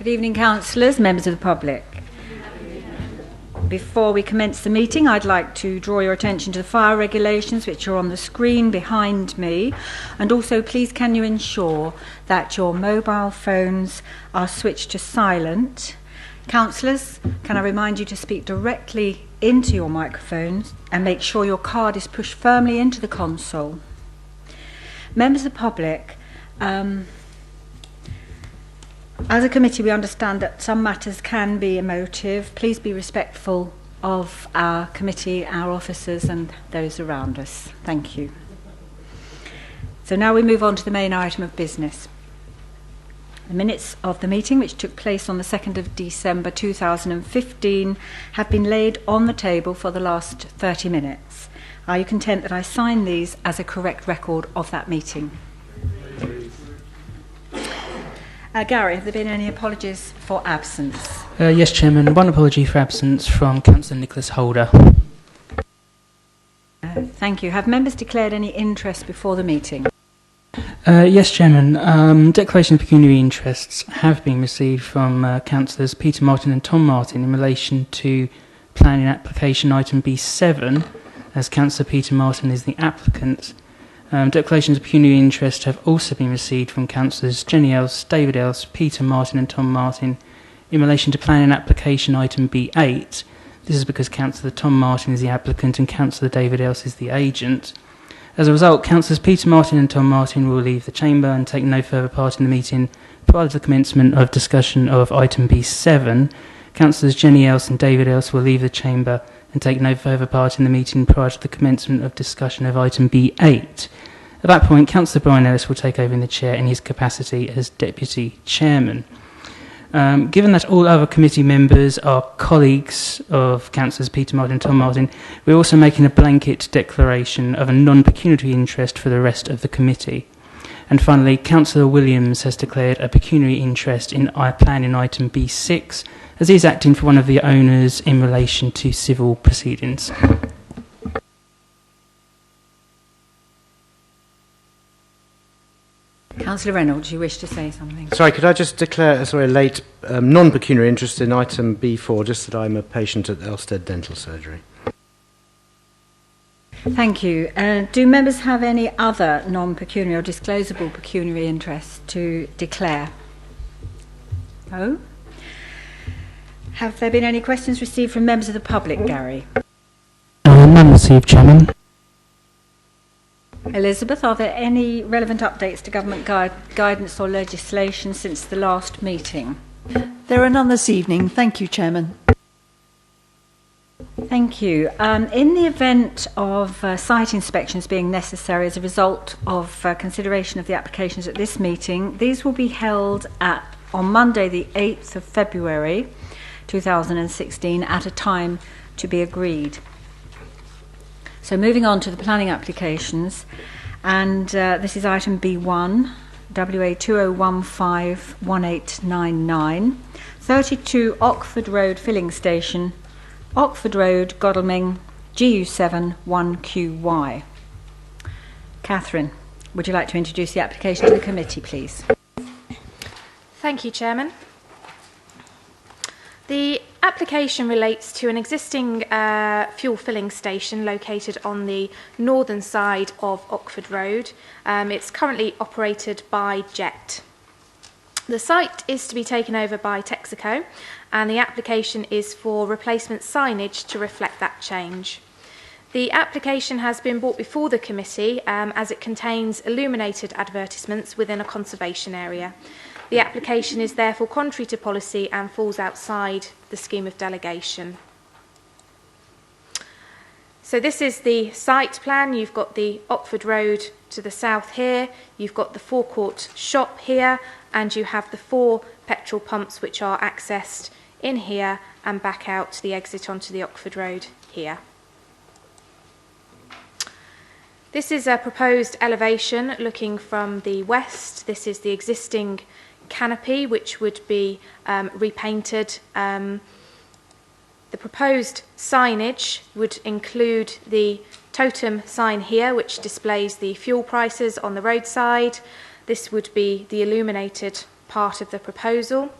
Good evening, councillors, members of the public. Before we commence the meeting, I'd like to draw your attention to the fire regulations which are on the screen behind me, and also please can you ensure that your mobile phones are switched to silent. Councillors, can I remind you to speak directly into your microphones and make sure your card is pushed firmly into the console. Members of the public, as a committee, we understand that some matters can be emotive. Please be respectful of our committee, our officers and those around us. Thank you. So now we move on to the main item of business. The minutes of the meeting, which took place on the 2nd of December 2015, have been laid on the table for the last 30 minutes. Are you content that I sign these as a correct record of that meeting? Gary, have there been any apologies for absence? Yes, Chairman. One apology for absence from Councillor Nicholas Holder. Thank you. Have members declared any interest before the meeting? Yes, Chairman. Declaration of pecuniary interests have been received from Councillors Peter Martin and Tom Martin in relation to planning application item B7, as Councillor Peter Martin is the applicant. Declarations of pecuniary interest have also been received from Councillors Jenny Else, David Else, Peter Martin and Tom Martin in relation to planning application item B8. This is because Councillor Tom Martin is the applicant and Councillor David Else is the agent. As a result, Councillors Peter Martin and Tom Martin will leave the chamber and take no further part in the meeting prior to the commencement of discussion of item B7. Councillors Jenny Else and David Else will leave the chamber and take no further part in the meeting prior to the commencement of discussion of item B8. At that point, Councillor Brian Ellis will take over in the chair in his capacity as Deputy Chairman. Given that all other committee members are colleagues of Councillors Peter Martin and Tom Martin, we're also making a blanket declaration of a non-pecuniary interest for the rest of the committee. And finally, Councillor Williams has declared a pecuniary interest in planning item B6, as he is acting for one of the owners in relation to civil proceedings. Councillor Reynolds, you wish to say something? Sorry, could I just declare a late non-pecuniary interest in item B4, just that I'm a patient at Elstead Dental Surgery. Thank you. Do members have any other non-pecuniary or disclosable pecuniary interests to declare? No? Have there been any questions received from members of the public, Gary? None received, Chairman. Elizabeth, are there any relevant updates to government guidance or legislation since the last meeting? There are none this evening. Thank you, Chairman. Thank you. In the event of site inspections being necessary as a result of consideration of the applications at this meeting, these will be held on Monday the 8th of February 2016 at a time to be agreed. So moving on to the planning applications, and this is item B1, WA 20151899, 32 Oxford Road Filling Station, Oxford Road, Godalming, GU7 1QY. Catherine, would you like to introduce the application to the committee, please? Thank you, Chairman. The application relates to an existing fuel filling station located on the northern side of Oxford Road. It's currently operated by Jet. The site is to be taken over by Texaco, and the application is for replacement signage to reflect that change. The application has been brought before the committee as it contains illuminated advertisements within a conservation area. The application is therefore contrary to policy and falls outside the scheme of delegation. So this is the site plan. You've got the Oxford Road to the south here, you've got the forecourt shop here, and you have the 4 petrol pumps which are accessed in here and back out the exit onto the Oxford Road here. This is a proposed elevation looking from the west. This is the existing canopy which would be repainted. The proposed signage would include the totem sign here which displays the fuel prices on the roadside. This would be the illuminated part of the proposal.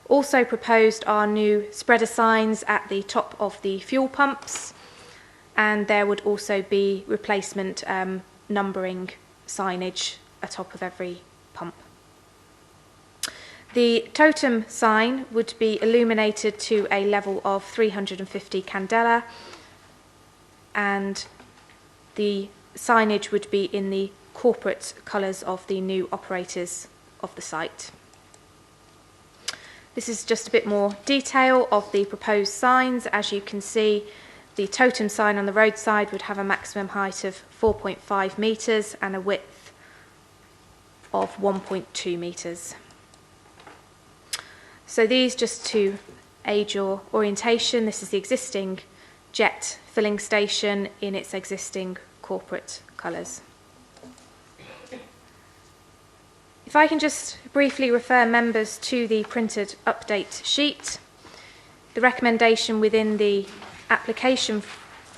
Also proposed are new spreader signs at the top of the fuel pumps, and there would also be replacement numbering signage atop of every pump. The totem sign would be illuminated to a level of 350 candela, and the signage would be in the corporate colours of the new operators of the site. This is just a bit more detail of the proposed signs. As you can see, the totem sign on the roadside would have a maximum height of 4.5 metres and a width of 1.2 metres. So these, just to aid your orientation, this is the existing Jet filling station in its existing corporate colours. If I can just briefly refer members to the printed update sheet. The recommendation within the application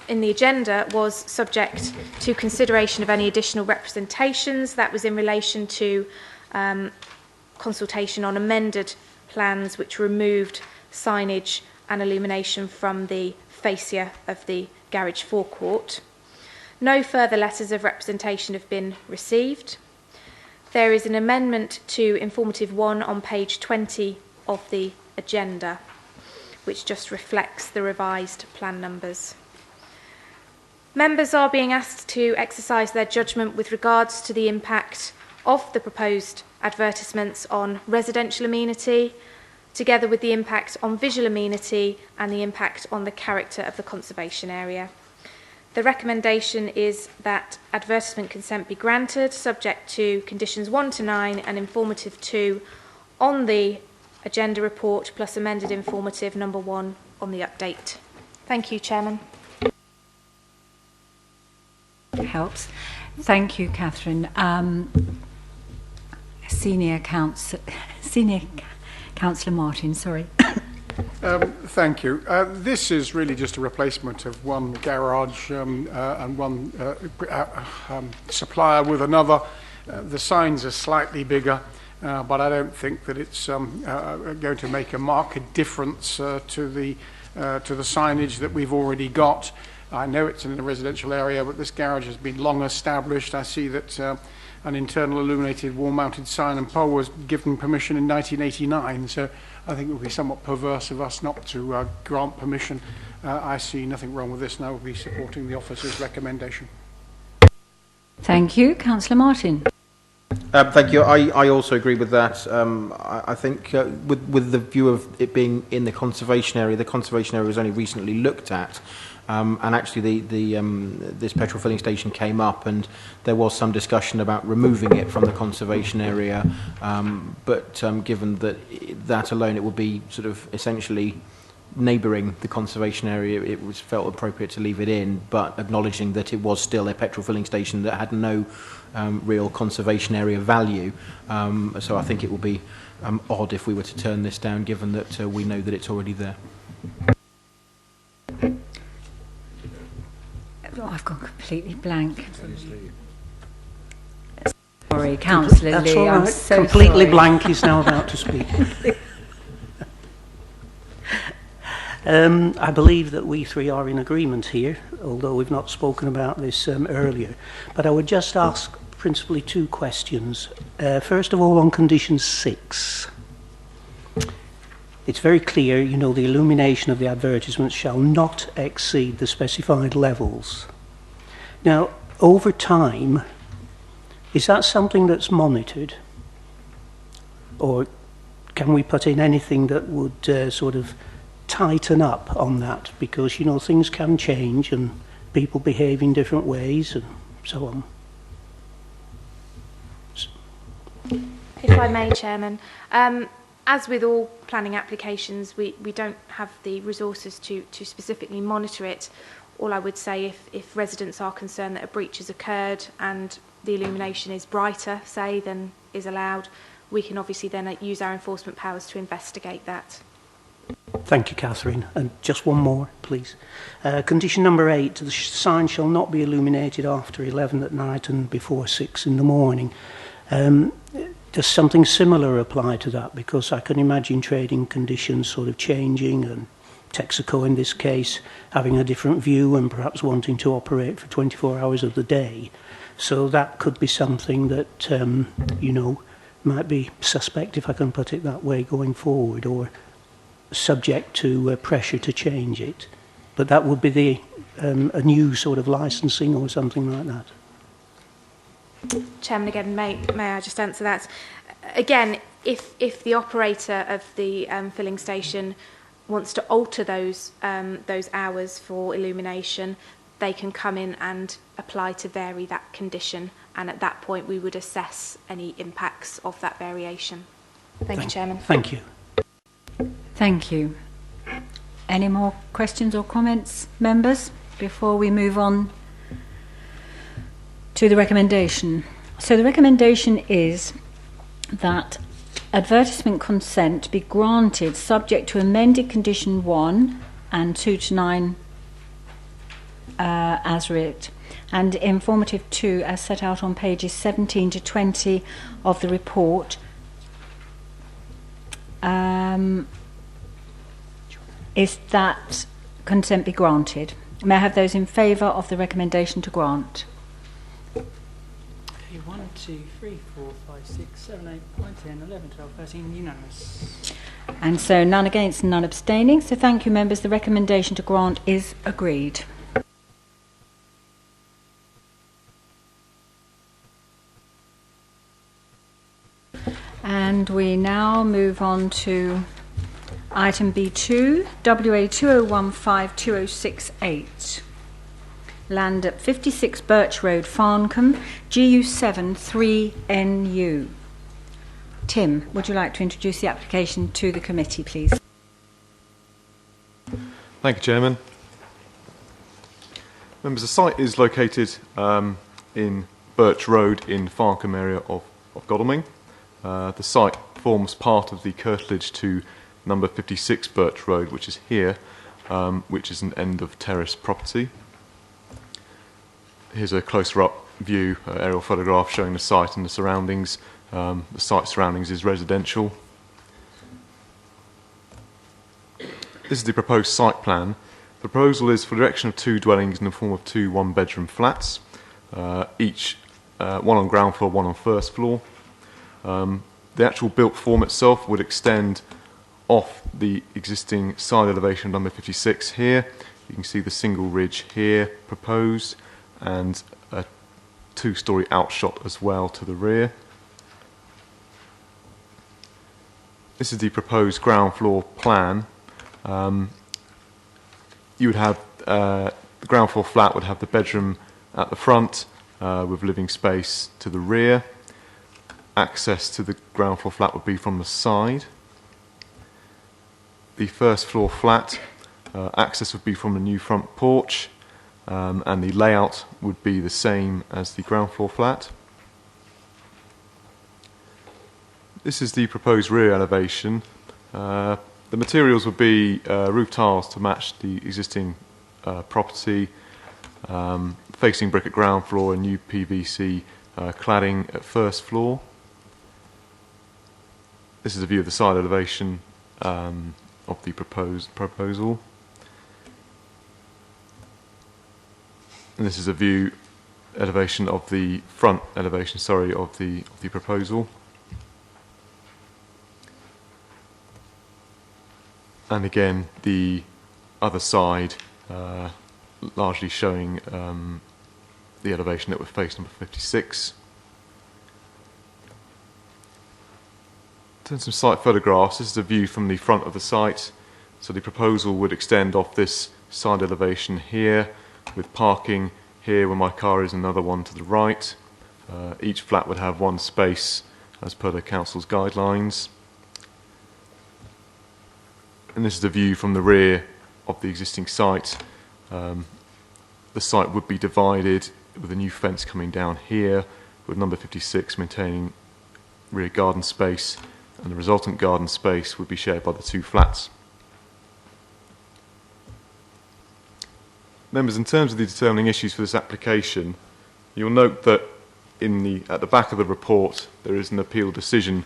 in the agenda was subject to consideration of any additional representations. That was in relation to consultation on amended plans which removed signage and illumination from the fascia of the garage forecourt. No further letters of representation have been received. There is an amendment to informative 1 on page 20 of the agenda, which just reflects the revised plan numbers. Members are being asked to exercise their judgment with regards to the impact of the proposed advertisements on residential amenity, together with the impact on visual amenity and the impact on the character of the conservation area. The recommendation is that advertisement consent be granted, subject to conditions 1 to 9 and informative 2 on the agenda report, plus amended informative number 1 on the update. Thank you, Chairman. Helps. Thank you, Catherine. Senior Councillor Martin, sorry. Thank you. This is really just a replacement of one garage and one supplier with another. The signs are slightly bigger, but I don't think that it's going to make a marked difference to the signage that we've already got. I know it's in a residential area, but this garage has been long established. I see that an internal illuminated wall-mounted sign and pole was given permission in 1989, so I think it would be somewhat perverse of us not to grant permission. I see nothing wrong with this, and I will be supporting the officer's recommendation. Thank you. Councillor Martin. Thank you. I also agree with that. I think with the view of it being in the conservation area was only recently looked at. And actually this petrol filling station came up and there was some discussion about removing it from the conservation area, but given that alone it would be sort of essentially neighbouring the conservation area, it was felt appropriate to leave it in, but acknowledging that it was still a petrol filling station that had no real conservation area value. So I think it will be odd if we were to turn this down, given that we know that it's already there. Oh, I've gone completely blank. Sorry, Councillor That's Lee. all right. I'm so completely sorry. blank is now about to speak. I believe that we three are in agreement here, although we've not spoken about this earlier. But I would just ask principally two questions. First of all, on condition 6. It's very clear, you know, the illumination of the advertisements shall not exceed the specified levels. Now, over time, is that something that's monitored? Or can we put in anything that would sort of tighten up on that? Because, you know, things can change and people behave in different ways and so on. If I may, Chairman. As with all planning applications, we don't have the resources to specifically monitor it. All I would say, if residents are concerned that a breach has occurred and the illumination is brighter, say, than is allowed, we can obviously then use our enforcement powers to investigate that. Thank you, Catherine. And just one more, please. Condition number 8, the sign shall not be illuminated after 11 at night and before 6 in the morning. does something similar apply to that? Because I can imagine trading conditions sort of changing, and Texaco in this case having a different view and perhaps wanting to operate for 24 hours of the day. So that could be something that, you know, might be suspect, if I can put it that way, going forward, or subject to pressure to change it. But that would be a new sort of licensing or something like that. Chairman, again, may I just answer that? Again, if the operator of the filling station wants to alter those hours for illumination, they can come in and apply to vary that condition, and at that point we would assess any impacts of that variation. Thank you, Chairman. Thank you. Thank you. Any more questions or comments, members, before we move on to the recommendation? So the recommendation is that advertisement consent be granted subject to amended condition 1 and 2 to 9 as writ, and informative 2 as set out on pages 17 to 20 of the report. Is that consent be granted? May I have those in favour of the recommendation to grant? 1, 2, 3, 4, 5, 6, 7, 8, 9, 10, 11, 12, 13, unanimous. And so none against and none abstaining. So thank you, members. The recommendation to grant is agreed. And we now move on to item B2, WA 2015-2068. Land at 56 Birch Road, Farncombe, GU7 3NU. Tim, would you like to introduce the application to the committee, please? Thank you, Chairman. Members, the site is located in Birch Road in Farncombe area of Godalming. The site forms part of the curtilage to number 56 Birch Road, which is here, which is an end of terrace property. Here's a closer up view, aerial photograph showing the site and the surroundings. The site surroundings is residential. This is the proposed site plan. The proposal is for the erection of 2 dwellings in the form of 2 one-bedroom flats, each one on ground floor, one on first floor. The actual built form itself would extend off the existing side elevation number 56 here. You can see the single ridge here proposed, and a 2-storey outshot as well to the rear. This is the proposed ground floor plan. You would have the ground floor flat would have the bedroom at the front with living space to the rear. Access to the ground floor flat would be from the side. The first floor flat access would be from the new front porch, and the layout would be the same as the ground floor flat. This is the proposed rear elevation. The materials would be roof tiles to match the existing property, facing brick at ground floor and new PVC cladding at first floor. This is a view of the side elevation of the proposal. And this is a view elevation of the front elevation, of the proposal. And again, the other side largely showing the elevation that would face number 56. Turn some site photographs. This is a view from the front of the site. So the proposal would extend off this side elevation here, with parking here where my car is, another one to the right. Each flat would have 1 space as per the council's guidelines. And this is the view from the rear of the existing site. The site would be divided with a new fence coming down here, with number 56 maintaining rear garden space, and the resultant garden space would be shared by the 2 flats. Members, in terms of the determining issues for this application, you'll note that at the back of the report, there is an appeal decision,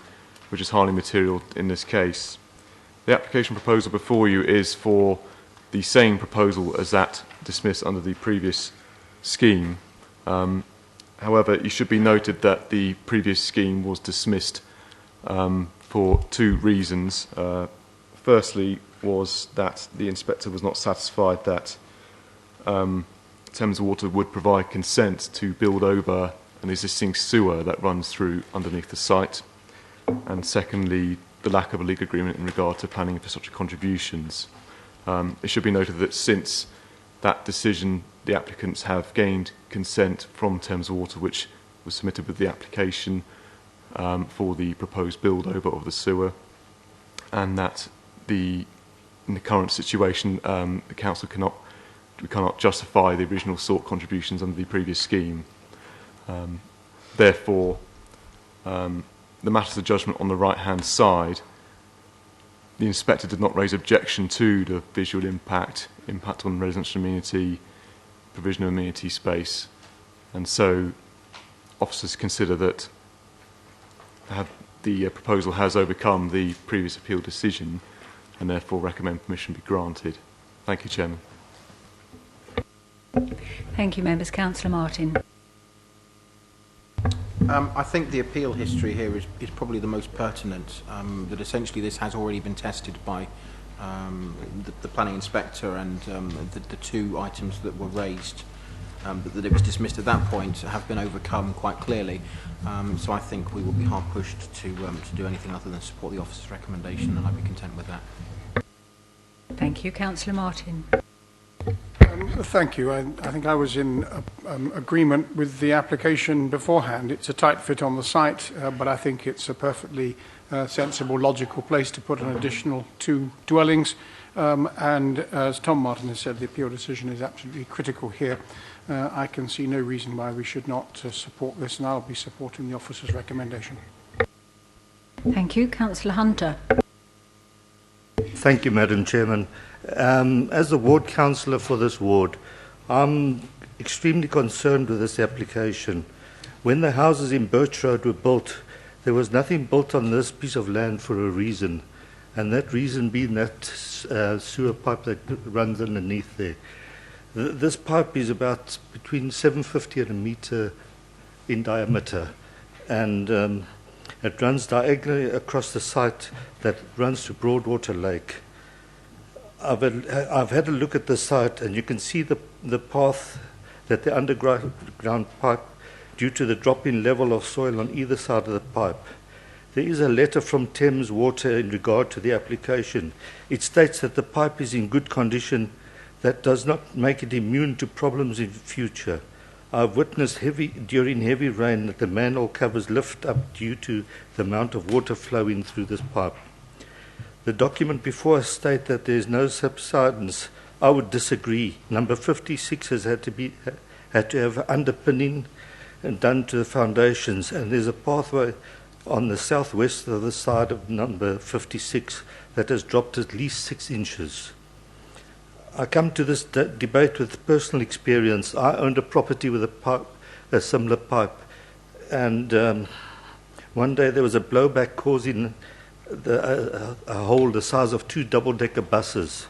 which is highly material in this case. The application proposal before you is for the same proposal as that dismissed under the previous scheme. However, it should be noted that the previous scheme was dismissed for two reasons. Firstly was that the inspector was not satisfied that Thames Water would provide consent to build over an existing sewer that runs through underneath the site. And secondly, the lack of a legal agreement in regard to planning infrastructure contributions. It should be noted that since that decision, the applicants have gained consent from Thames Water, which was submitted with the application for the proposed build-over of the sewer, and that in the current situation, the council cannot justify the original sought contributions under the previous scheme. Therefore, the matters of judgment on the right-hand side, the inspector did not raise objection to the visual impact on residential amenity, provision of amenity space, and so officers consider that the proposal has overcome the previous appeal decision and therefore recommend permission be granted. Thank you, Chairman. Thank you, members. Councillor Martin. I think the appeal history here is probably the most pertinent, that essentially this has already been tested by the planning inspector, and the two items that were raised, that it was dismissed at that point, have been overcome quite clearly. So I think we will be hard pushed to do anything other than support the officer's recommendation, and I'd be content with that. Thank you. Councillor Martin. Thank you. I think I was in agreement with the application beforehand. It's a tight fit on the site, but I think it's a perfectly sensible, logical place to put an additional 2 dwellings. And as Tom Martin has said, the appeal decision is absolutely critical here. I can see no reason why we should not support this, and I'll be supporting the officer's recommendation. Thank you. Councillor Hunter. Thank you, Madam Chairman. As the ward councillor for this ward, I'm extremely concerned with this application. When the houses in Birch Road were built, there was nothing built on this piece of land for a reason, and that reason being that sewer pipe that runs underneath there. This pipe is about between 750 and a metre in diameter, and it runs diagonally across the site that runs to Broadwater Lake. I've had a look at the site, and you can see the path that the underground pipe, due to the drop in level of soil on either side of the pipe. There is a letter from Thames Water in regard to the application. It states that the pipe is in good condition. That does not make it immune to problems in future. I've witnessed during heavy rain that the manhole covers lift up due to the amount of water flowing through this pipe. The document before us states that there is no subsidence. I would disagree. Number 56 has had to have underpinning and done to the foundations, and there's a pathway on the southwest of the side of number 56 that has dropped at least 6 inches. I come to this debate with personal experience. I owned a property with a similar pipe, and one day there was a blowback causing a hole the size of 2 double-decker buses.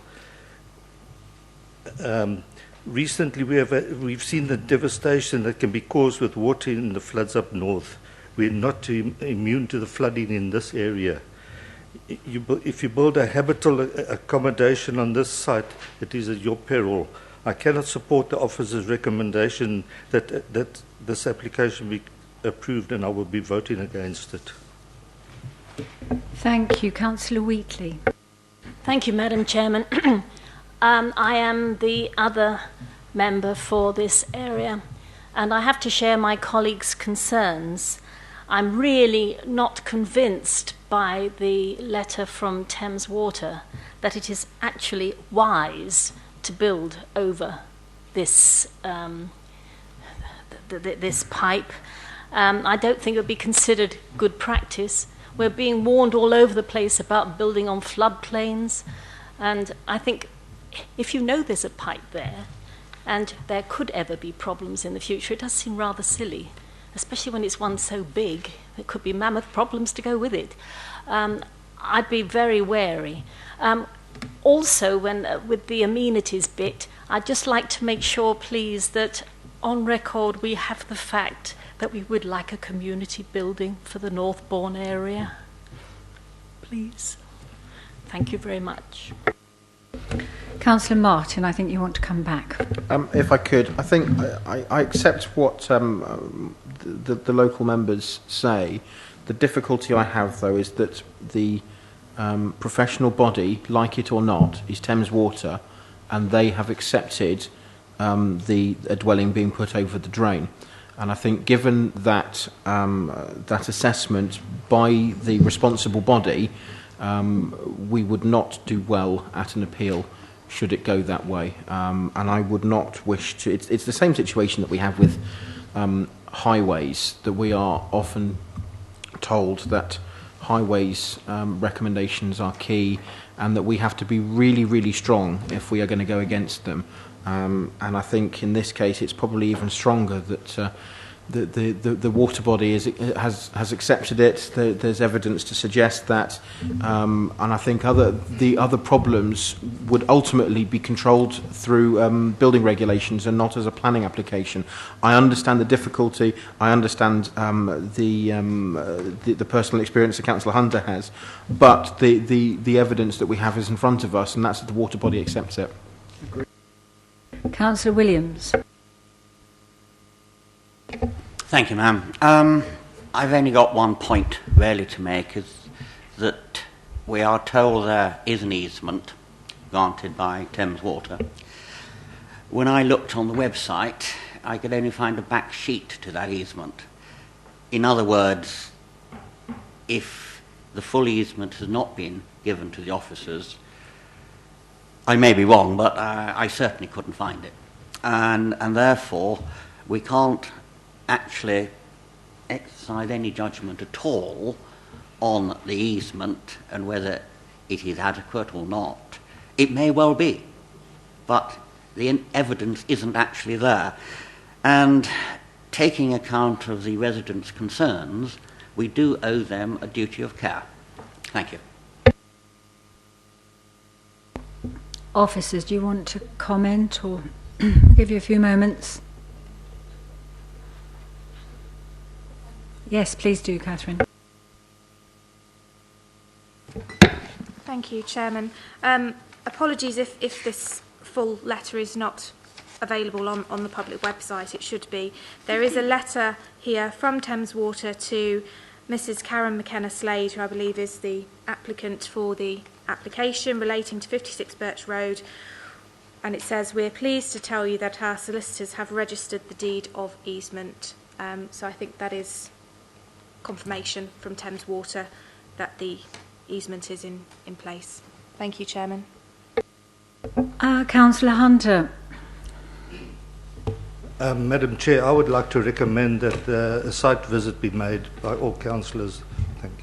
Recently we've seen the devastation that can be caused with water in the floods up north. We're not immune to the flooding in this area. If you build a habitable accommodation on this site, it is at your peril. I cannot support the officer's recommendation that this application be approved, and I will be voting against it. Thank you. Councillor Wheatley. Thank you, Madam Chairman. I am the other member for this area, and I have to share my colleagues' concerns. I'm really not convinced by the letter from Thames Water that it is actually wise to build over this this pipe. I don't think it would be considered good practice. We're being warned all over the place about building on floodplains, and I think if you know there's a pipe there and there could ever be problems in the future, it does seem rather silly especially when it's one so big. There could be mammoth problems to go with it. I'd be very wary. Also, with the amenities bit, I'd just like to make sure, please, that on record we have the fact that we would like a community building for the Northbourne area. Please. Thank you very much. Councillor Martin, I think you want to come back. If I could, I think I accept what the local members say. The difficulty I have, though, is that the professional body, like it or not, is Thames Water, and they have accepted a dwelling being put over the drain. And I think, given that that assessment by the responsible body, we would not do well at an appeal should it go that way. And I would not wish to... It's the same situation that we have with highways, that we are often told that highways recommendations are key and that we have to be really, really strong if we are going to go against them. And I think in this case it's probably even stronger that the water body has accepted it. There's evidence to suggest that, and I think the other problems would ultimately be controlled through building regulations and not as a planning application. I understand the difficulty. I understand the personal experience that Councillor Hunter has, but the evidence that we have is in front of us, and that's that the water body accepts it. Councillor Williams. Thank you, ma'am. I've only got one point really to make, is that we are told there is an easement granted by Thames Water. When I looked on the website, I could only find a back sheet to that easement. In other words, if the full easement has not been given to the officers, I may be wrong, but I certainly couldn't find it. And therefore, we can't actually exercise any judgment at all on the easement and whether it is adequate or not. It may well be, but the evidence isn't actually there. And taking account of the residents' concerns, we do owe them a duty of care. Thank you. Officers, do you want to comment, or give you a few moments? Yes, please do, Catherine. Thank you, Chairman. Apologies if this full letter is not available on the public website. It should be. There is a letter here from Thames Water to Mrs. Karen McKenna-Slade, who I believe is the applicant for the application relating to 56 Birch Road, and it says, "We're pleased to tell you that our solicitors have registered the deed of easement." So I think that is confirmation from Thames Water that the easement is in place. Thank you, Chairman. Councillor Hunter. Madam Chair, I would like to recommend that a site visit be made by all councillors. Thank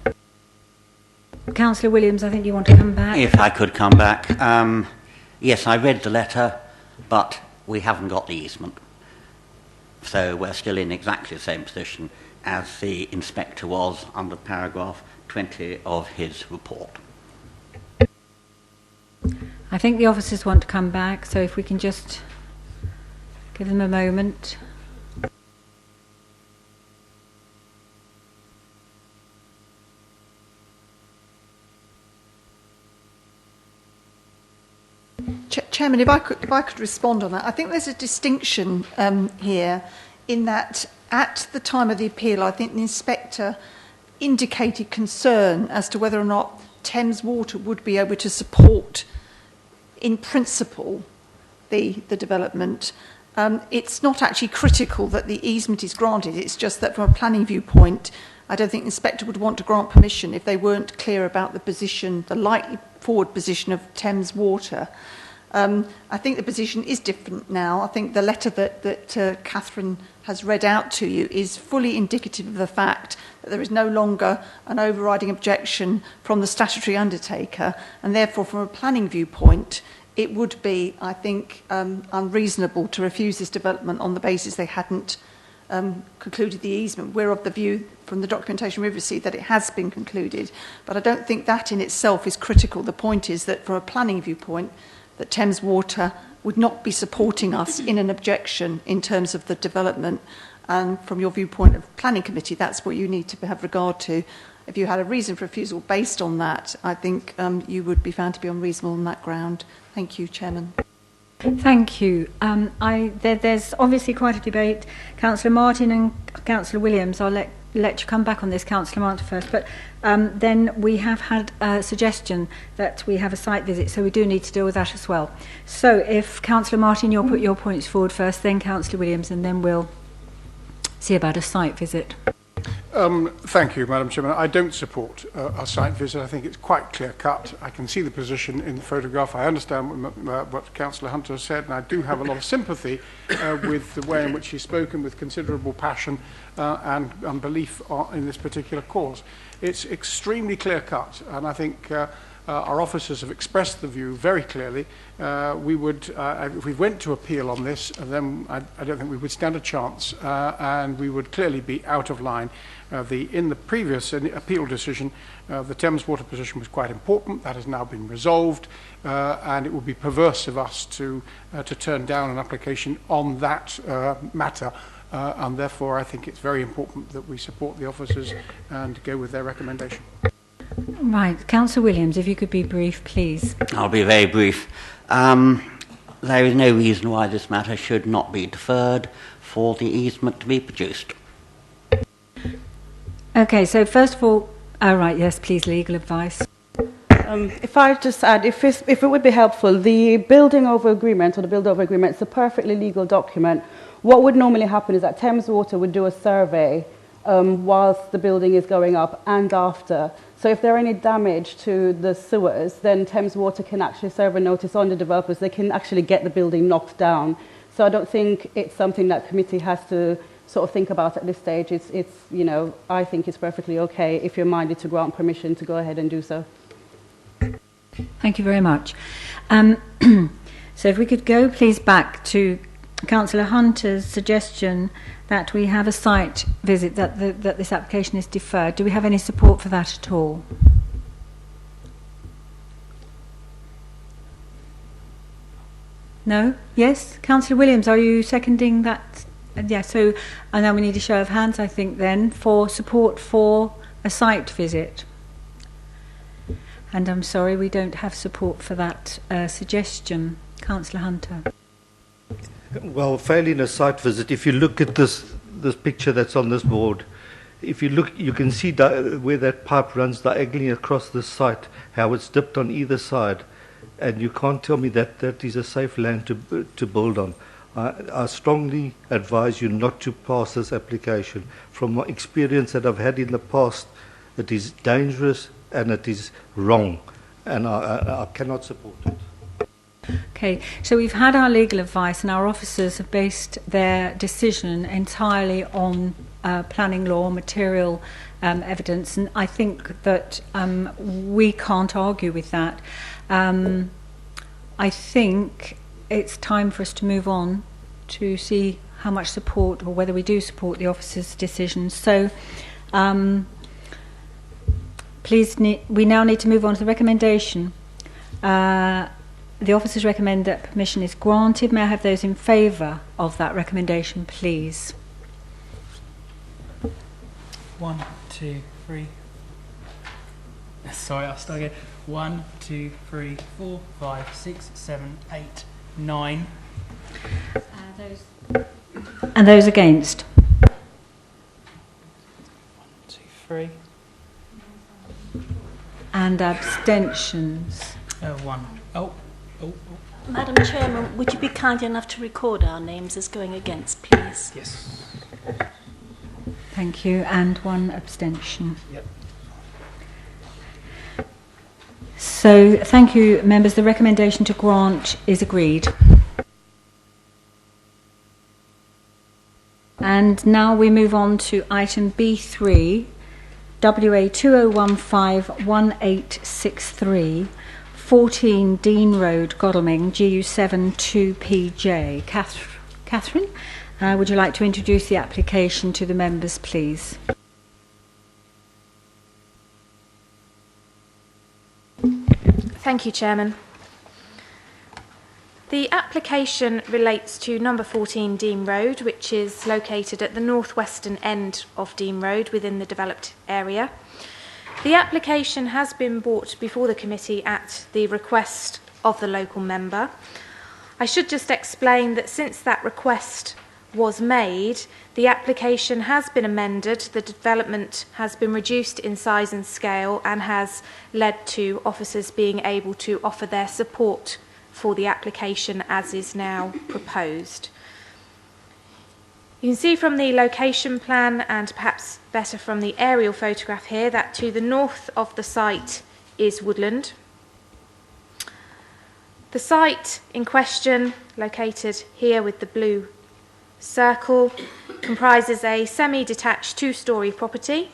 you. Councillor Williams, I think you want to come back. If I could come back. Yes, I read the letter, but we haven't got the easement. So we're still in exactly the same position as the inspector was under paragraph 20 of his report. I think the officers want to come back, so if we can just give them a moment. Chairman, if I could respond on that, I think there's a distinction here in that at the time of the appeal, I think the inspector indicated concern as to whether or not Thames Water would be able to support, in principle, the development. It's not actually critical that the easement is granted. It's just that from a planning viewpoint, I don't think the inspector would want to grant permission if they weren't clear about the position, the likely forward position of Thames Water. I think the position is different now. I think the letter that Catherine has read out to you is fully indicative of the fact that there is no longer an overriding objection from the statutory undertaker, and therefore from a planning viewpoint it would be, I think, unreasonable to refuse this development on the basis they hadn't concluded the easement. We're of the view from the documentation we've received that it has been concluded, but I don't think that in itself is critical. The point is that from a planning viewpoint, that Thames Water would not be supporting us in an objection in terms of the development, and from your viewpoint of planning committee, that's what you need to have regard to. If you had a reason for refusal based on that, I think you would be found to be unreasonable on that ground. Thank you, Chairman. Thank you. There's obviously quite a debate. Councillor Martin and Councillor Williams, I'll let you come back on this, Councillor Martin first, but then we have had a suggestion that we have a site visit, so we do need to deal with that as well. So if Councillor Martin, you'll put your points forward first, then Councillor Williams, and then we'll see about a site visit. Thank you, Madam Chairman. I don't support a site visit. I think it's quite clear-cut. I can see the position in the photograph. I understand what Councillor Hunter has said, and I do have a lot of sympathy with the way in which he's spoken with considerable passion and belief in this particular cause. It's extremely clear-cut, and I think our officers have expressed the view very clearly. We would, if we went to appeal on this, then I don't think we would stand a chance, and we would clearly be out of line. In the previous appeal decision, the Thames Water position was quite important. That has now been resolved, and it would be perverse of us to turn down an application on that matter. And therefore, I think it's very important that we support the officers and go with their recommendation. Right, Councillor Williams, if you could be brief, please. I'll be very brief. There is no reason why this matter should not be deferred for the easement to be produced. Okay, so first of all, right, yes, please, legal advice. If I just add, if it would be helpful, the building over agreement or the build over agreement is a perfectly legal document. What would normally happen is that Thames Water would do a survey whilst the building is going up and after. So if there are any damage to the sewers, then Thames Water can actually serve a notice on the developers. They can actually get the building knocked down. So I don't think it's something that committee has to sort of think about at this stage. It's you know, I think it's perfectly okay if you're minded to grant permission to go ahead and do so. Thank you very much. So if we could go please back to Councillor Hunter's suggestion that we have a site visit, that this application is deferred. Do we have any support for that at all? No? Yes? Councillor Williams, are you seconding that? Yeah, so and then we need a show of hands, I think, then, for support for a site visit. And I'm sorry, we don't have support for that suggestion. Councillor Hunter. Well, failing a site visit, if you look at this picture that's on this board, if you look, you can see where that pipe runs diagonally across the site, how it's dipped on either side, and you can't tell me that that is a safe land to build on. I strongly advise you not to pass this application. From my experience that I've had in the past, it is dangerous and it is wrong, and I cannot support it. Okay, so we've had our legal advice and our officers have based their decision entirely on planning law, material evidence, and I think that we can't argue with that. I think it's time for us to move on to see how much support or whether we do support the officers' decision. So we now need to move on to the recommendation. The officers recommend that permission is granted. May I have those in favour of that recommendation, please? 1, 2, 3. Sorry, I'll start again. 1, 2, 3, 4, 5, 6, 7, 8, 9. And those against? 1, 2, 3. And abstentions? 1. Oh. Madam Chairman, would you be kind enough to record our names as going against, please? Yes. Thank you. And 1 abstention. Yep. So, thank you, members. The recommendation to grant is agreed. And now we move on to item B3, WA 2015-1863, 14 Dean Road, Godalming, GU7 2PJ. Catherine, would you like to introduce the application to the members, please? Thank you, Chairman. The application relates to number 14 Dean Road, which is located at the northwestern end of Dean Road within the developed area. The application has been brought before the committee at the request of the local member. I should just explain that since that request was made, the application has been amended, the development has been reduced in size and scale, and has led to officers being able to offer their support for the application as is now proposed. You can see from the location plan, and perhaps better from the aerial photograph here, that to the north of the site is woodland. The site in question, located here with the blue circle, comprises a semi-detached two-storey property.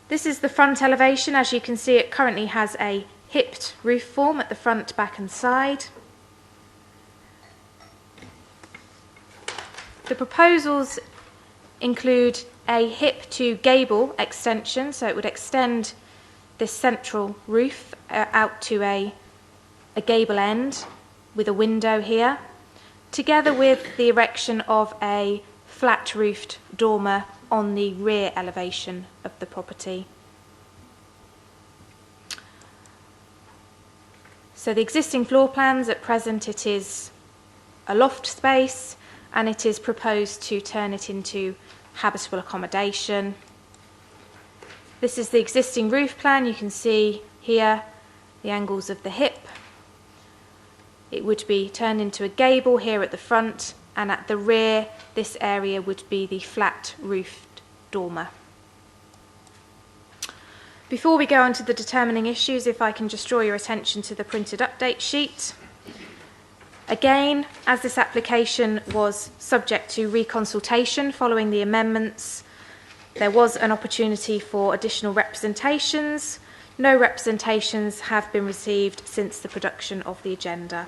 This is the front elevation. As you can see, it currently has a hipped roof form at the front, back and side. The proposals include a hip to gable extension, so it would extend this central roof out to a gable end with a window here, together with the erection of a flat-roofed dormer on the rear elevation of the property. So the existing floor plans, at present it is a loft space, and it is proposed to turn it into habitable accommodation. This is the existing roof plan. You can see here the angles of the hip. It would be turned into a gable here at the front, and at the rear this area would be the flat roofed dormer. Before we go on to the determining issues, if I can just draw your attention to the printed update sheet. Again, as this application was subject to reconsultation following the amendments, there was an opportunity for additional representations. No representations have been received since the production of the agenda.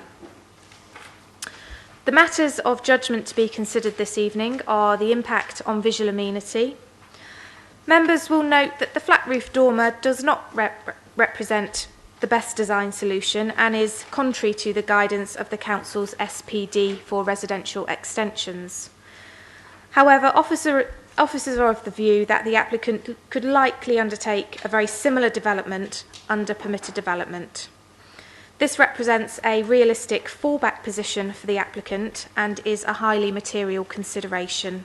The matters of judgment to be considered this evening are the impact on visual amenity. Members will note that the flat roof dormer does not represent the best design solution and is contrary to the guidance of the Council's SPD for residential extensions. However, officers are of the view that the applicant could likely undertake a very similar development under permitted development. This represents a realistic fallback position for the applicant and is a highly material consideration.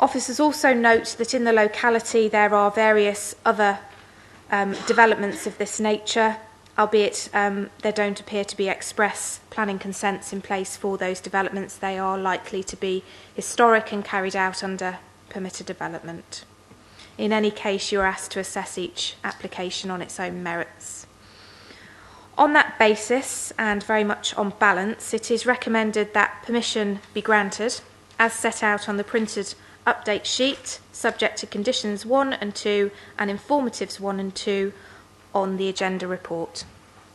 Officers also note that in the locality there are various other developments of this nature, albeit there don't appear to be express planning consents in place for those developments. They are likely to be historic and carried out under permitted development. In any case, you're asked to assess each application on its own merits. On that basis, and very much on balance, it is recommended that permission be granted, as set out on the printed update sheet, subject to conditions 1 and 2 and informatives 1 and 2 on the agenda report.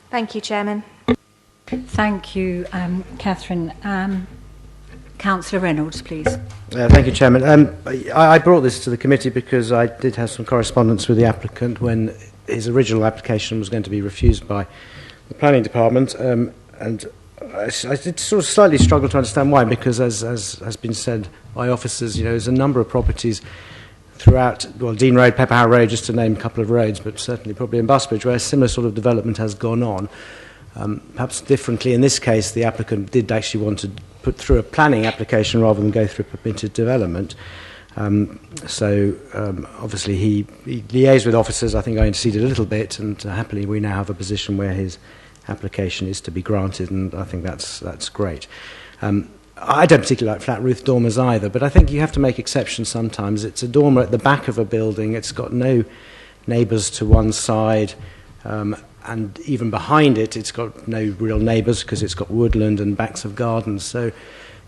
Thank you, Chairman. Thank you, Catherine. Councillor Reynolds, please. Thank you, Chairman. I brought this to the committee because I did have some correspondence with the applicant when his original application was going to be refused by the planning department, and I did sort of slightly struggle to understand why, because as has been said by officers, there's a number of properties throughout, well, Dean Road, Pepperhouse Road, just to name a couple of roads, but certainly probably in Busbridge, where a similar sort of development has gone on. Perhaps differently in this case, the applicant did actually want to put through a planning application rather than go through permitted development. Obviously he liaised with officers. I think I interceded a little bit, and happily we now have a position where his application is to be granted, and I think that's great. I don't particularly like flat roof dormers either, but I think you have to make exceptions sometimes. It's a dormer at the back of a building. It's got no neighbours to one side, and even behind it, it's got no real neighbours because it's got woodland and backs of gardens. So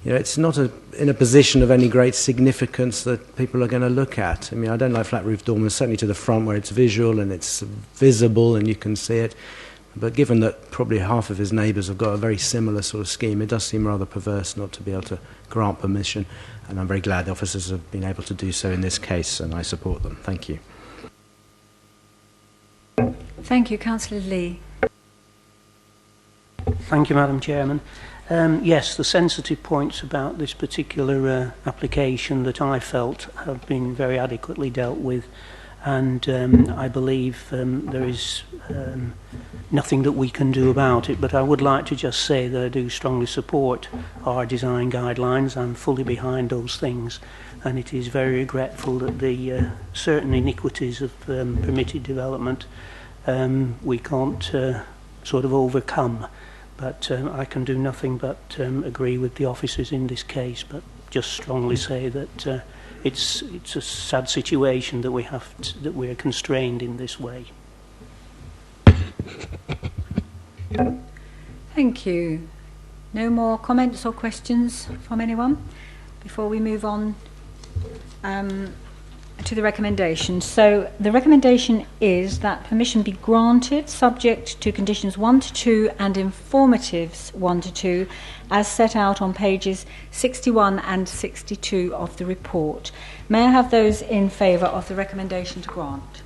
you know, it's not in a position of any great significance that people are going to look at. I mean, I don't like flat roof dormers, certainly to the front where it's visual and it's visible and you can see it. But given that probably half of his neighbours have got a very similar sort of scheme, it does seem rather perverse not to be able to grant permission. And I'm very glad the officers have been able to do so in this case, and I support them. Thank you. Thank you. Councillor Lee. Thank you, Madam Chairman. Yes, the sensitive points about this particular application that I felt have been very adequately dealt with, and I believe there is nothing that we can do about it, but I would like to just say that I do strongly support our design guidelines. I'm fully behind those things, and it is very regretful that the certain iniquities of permitted development we can't sort of overcome. But I can do nothing but agree with the officers in this case, but just strongly say that it's a sad situation that that we are constrained in this way. Thank you. No more comments or questions from anyone before we move on to the recommendation. So the recommendation is that permission be granted subject to conditions 1 to 2 and informatives 1 to 2 as set out on pages 61 and 62 of the report. May I have those in favour of the recommendation to grant?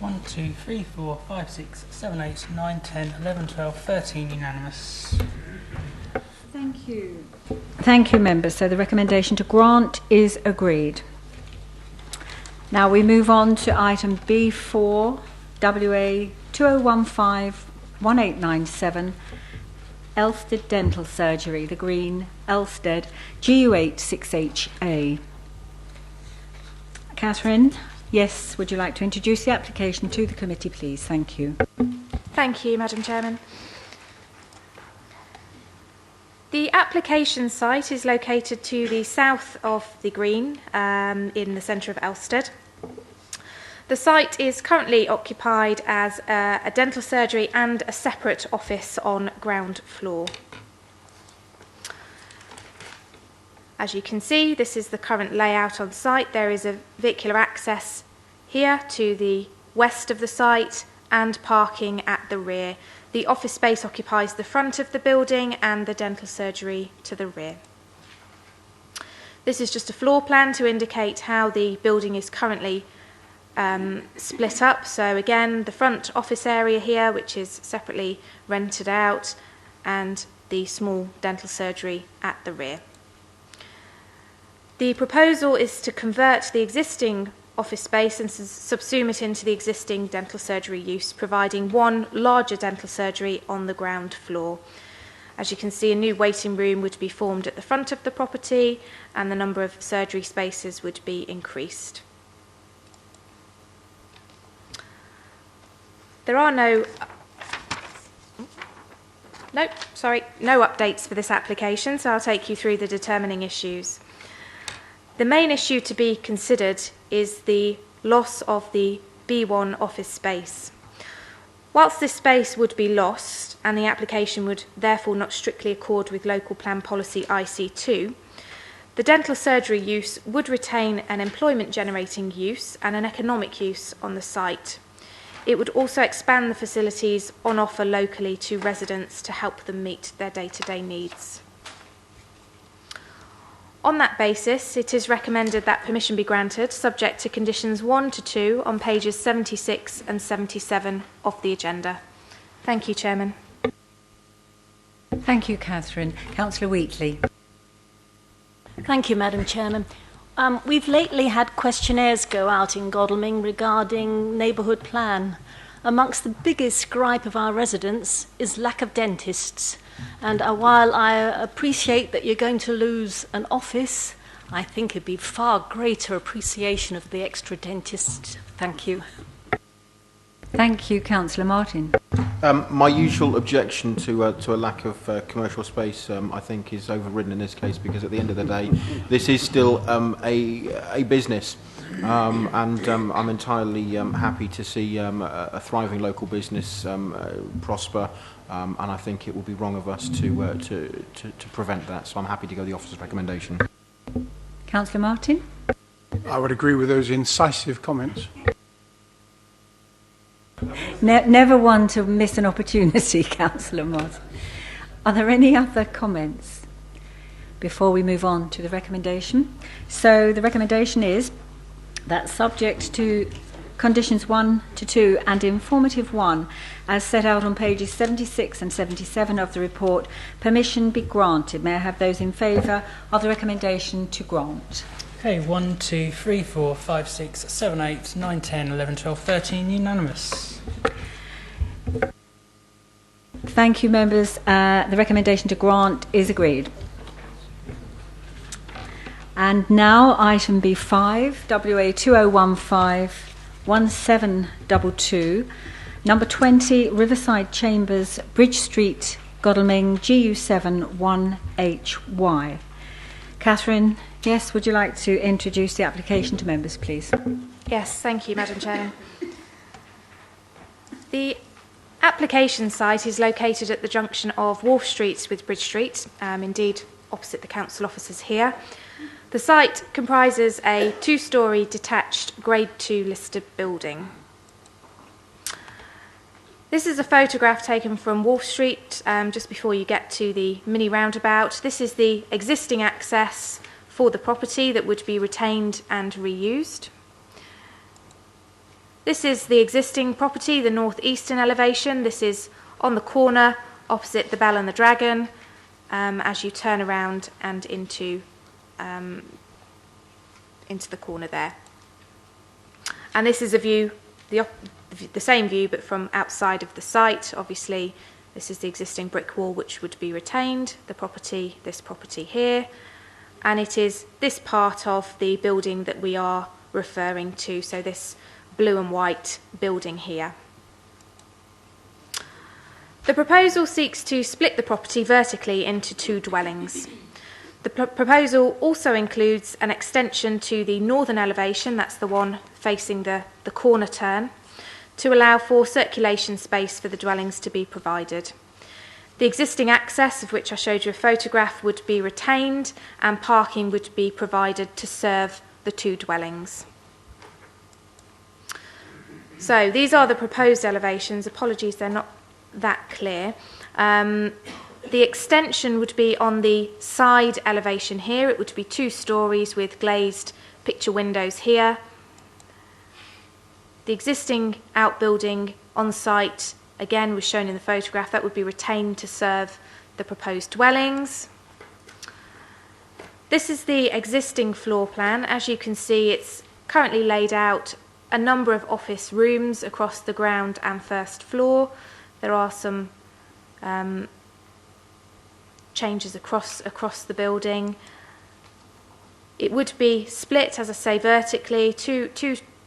1, 2, 3, 4, 5, 6, 7, 8, 9, 10, 11, 12, 13 unanimous. Thank you. Thank you, members. So the recommendation to grant is agreed. Now we move on to item B4, WA 2015-1897, Elstead Dental Surgery, The Green, Elstead, GU8 6HA. Catherine, yes, would you like to introduce the application to the committee, please? Thank you. Thank you, Madam Chairman. The application site is located to the south of the Green, in the centre of Elstead. The site is currently occupied as a dental surgery and a separate office on ground floor. As you can see, this is the current layout on site. There is a vehicular access here to the west of the site and parking at the rear. The office space occupies the front of the building and the dental surgery to the rear. This is just a floor plan to indicate how the building is currently split up. So again, the front office area here, which is separately rented out, and the small dental surgery at the rear. The proposal is to convert the existing office space and subsume it into the existing dental surgery use, providing one larger dental surgery on the ground floor. As you can see, a new waiting room would be formed at the front of the property and the number of surgery spaces would be increased. There are no updates for this application, so I'll take you through the determining issues. The main issue to be considered is the loss of the B1 office space. Whilst this space would be lost and the application would therefore not strictly accord with local plan policy IC2, the dental surgery use would retain an employment generating use and an economic use on the site. It would also expand the facilities on offer locally to residents to help them meet their day-to-day needs. On that basis, it is recommended that permission be granted, subject to conditions 1 to 2 on pages 76 and 77 of the agenda. Thank you, Chairman. Thank you, Catherine. Councillor Wheatley. Thank you, Madam Chairman. We've lately had questionnaires go out in Godalming regarding neighbourhood plan. Amongst the biggest gripe of our residents is lack of dentists. And while I appreciate that you're going to lose an office, I think it'd be far greater appreciation of the extra dentists. Thank you. Thank you, Councillor Martin. My usual objection to a lack of commercial space, I think, is overridden in this case, because at the end of the day, this is still a business, and I'm entirely happy to see a thriving local business prosper, and I think it would be wrong of us to prevent that. So I'm happy to go the officer's recommendation. Councillor Martin? I would agree with those incisive comments. Never one to miss an opportunity, Councillor Moss. Are there any other comments before we move on to the recommendation? So the recommendation is that, subject to conditions 1 to 2 and informative 1, as set out on pages 76 and 77 of the report, permission be granted. May I have those in favour of the recommendation to grant? Okay, 1, 2, 3, 4, 5, 6, 7, 8, 9, 10, 11, 12, 13, unanimous. Thank you, members. The recommendation to grant is agreed. And now item B5, WA 2015-1722, number 20, Riverside Chambers, Bridge Street, Godalming, GU7 1HY. Catherine, yes, would you like to introduce the application to members, please? Yes, thank you, Madam Chairman. The application site is located at the junction of Wharf Street with Bridge Street, indeed opposite the council offices here. The site comprises a 2-storey detached Grade 2 listed building. This is a photograph taken from Wharf Street just before you get to the mini roundabout. This is the existing access for the property that would be retained and reused. This is the existing property, the northeastern elevation. This is on the corner opposite the Bell and the Dragon as you turn around and into the corner there. And this is a view, the same view, but from outside of the site. Obviously, this is the existing brick wall which would be retained, the property, this property here, and it is this part of the building that we are referring to, so this blue and white building here. The proposal seeks to split the property vertically into 2 dwellings. The proposal also includes an extension to the northern elevation, that's the one facing the corner turn, to allow for circulation space for the dwellings to be provided. The existing access, of which I showed you a photograph, would be retained, and parking would be provided to serve the 2 dwellings. So these are the proposed elevations. Apologies, they're not that clear. The extension would be on the side elevation here. It would be 2 storeys with glazed picture windows here. The existing outbuilding on site, again, was shown in the photograph. That would be retained to serve the proposed dwellings. This is the existing floor plan. As you can see, it's currently laid out a number of office rooms across the ground and first floor. There are some changes across the building. It would be split, as I say, vertically, two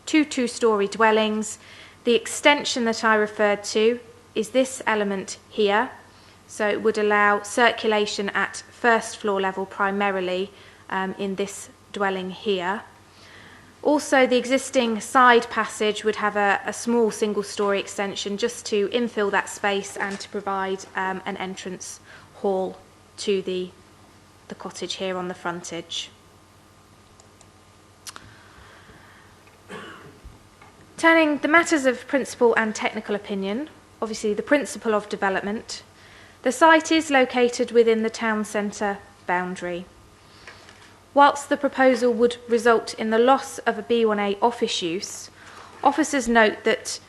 2-storey dwellings. The extension that I referred to is this element here, so it would allow circulation at first floor level primarily in this dwelling here. Also, the existing side passage would have a small single-storey extension just to infill that space and to provide an entrance hall to the cottage here on the frontage. Turning the matters of principal and technical opinion, obviously the principle of development, the site is located within the town centre boundary. Whilst the proposal would result in the loss of a B1A office use, officers note that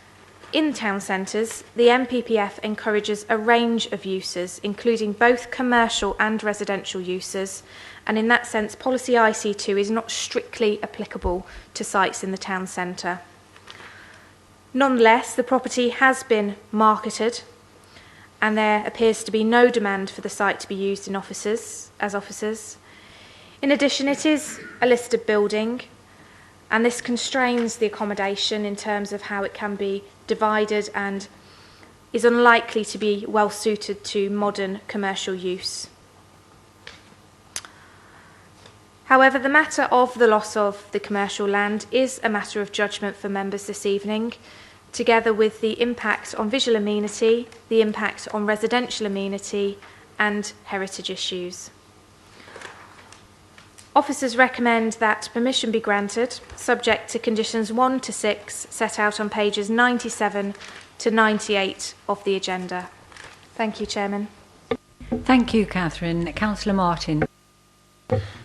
in town centres, the NPPF encourages a range of uses, including both commercial and residential uses, and in that sense, policy IC2 is not strictly applicable to sites in the town centre. Nonetheless, the property has been marketed, and there appears to be no demand for the site to be used in as offices. In addition, it is a listed building, and this constrains the accommodation in terms of how it can be divided and is unlikely to be well suited to modern commercial use. However, the matter of the loss of the commercial land is a matter of judgment for members this evening, together with the impact on visual amenity, the impact on residential amenity, and heritage issues. Officers recommend that permission be granted, subject to conditions 1 to 6 set out on pages 97 to 98 of the agenda. Thank you, Chairman. Thank you, Catherine. Councillor Martin.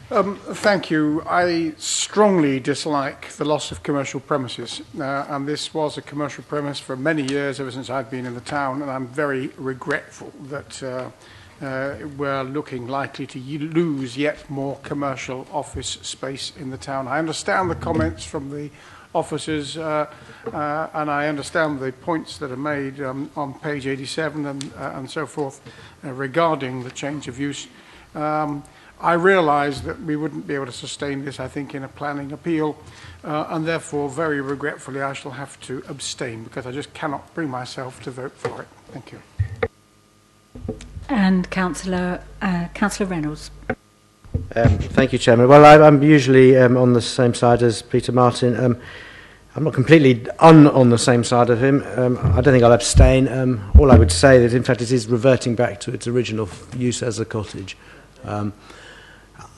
Thank you. I strongly dislike the loss of commercial premises, and this was a commercial premise for many years, ever since I've been in the town, and I'm very regretful that we're looking likely to lose yet more commercial office space in the town. I understand the comments from the officers, and I understand the points that are made on page 87 and so forth regarding the change of use. I realise that we wouldn't be able to sustain this, I think, in a planning appeal, and therefore, very regretfully, I shall have to abstain because I just cannot bring myself to vote for it. Thank you. And Councillor Reynolds. Thank you, Chairman. Well, I'm usually on the same side as Peter Martin. I'm not completely on the same side of him. I don't think I'll abstain. All I would say is, in fact, it is reverting back to its original use as a cottage.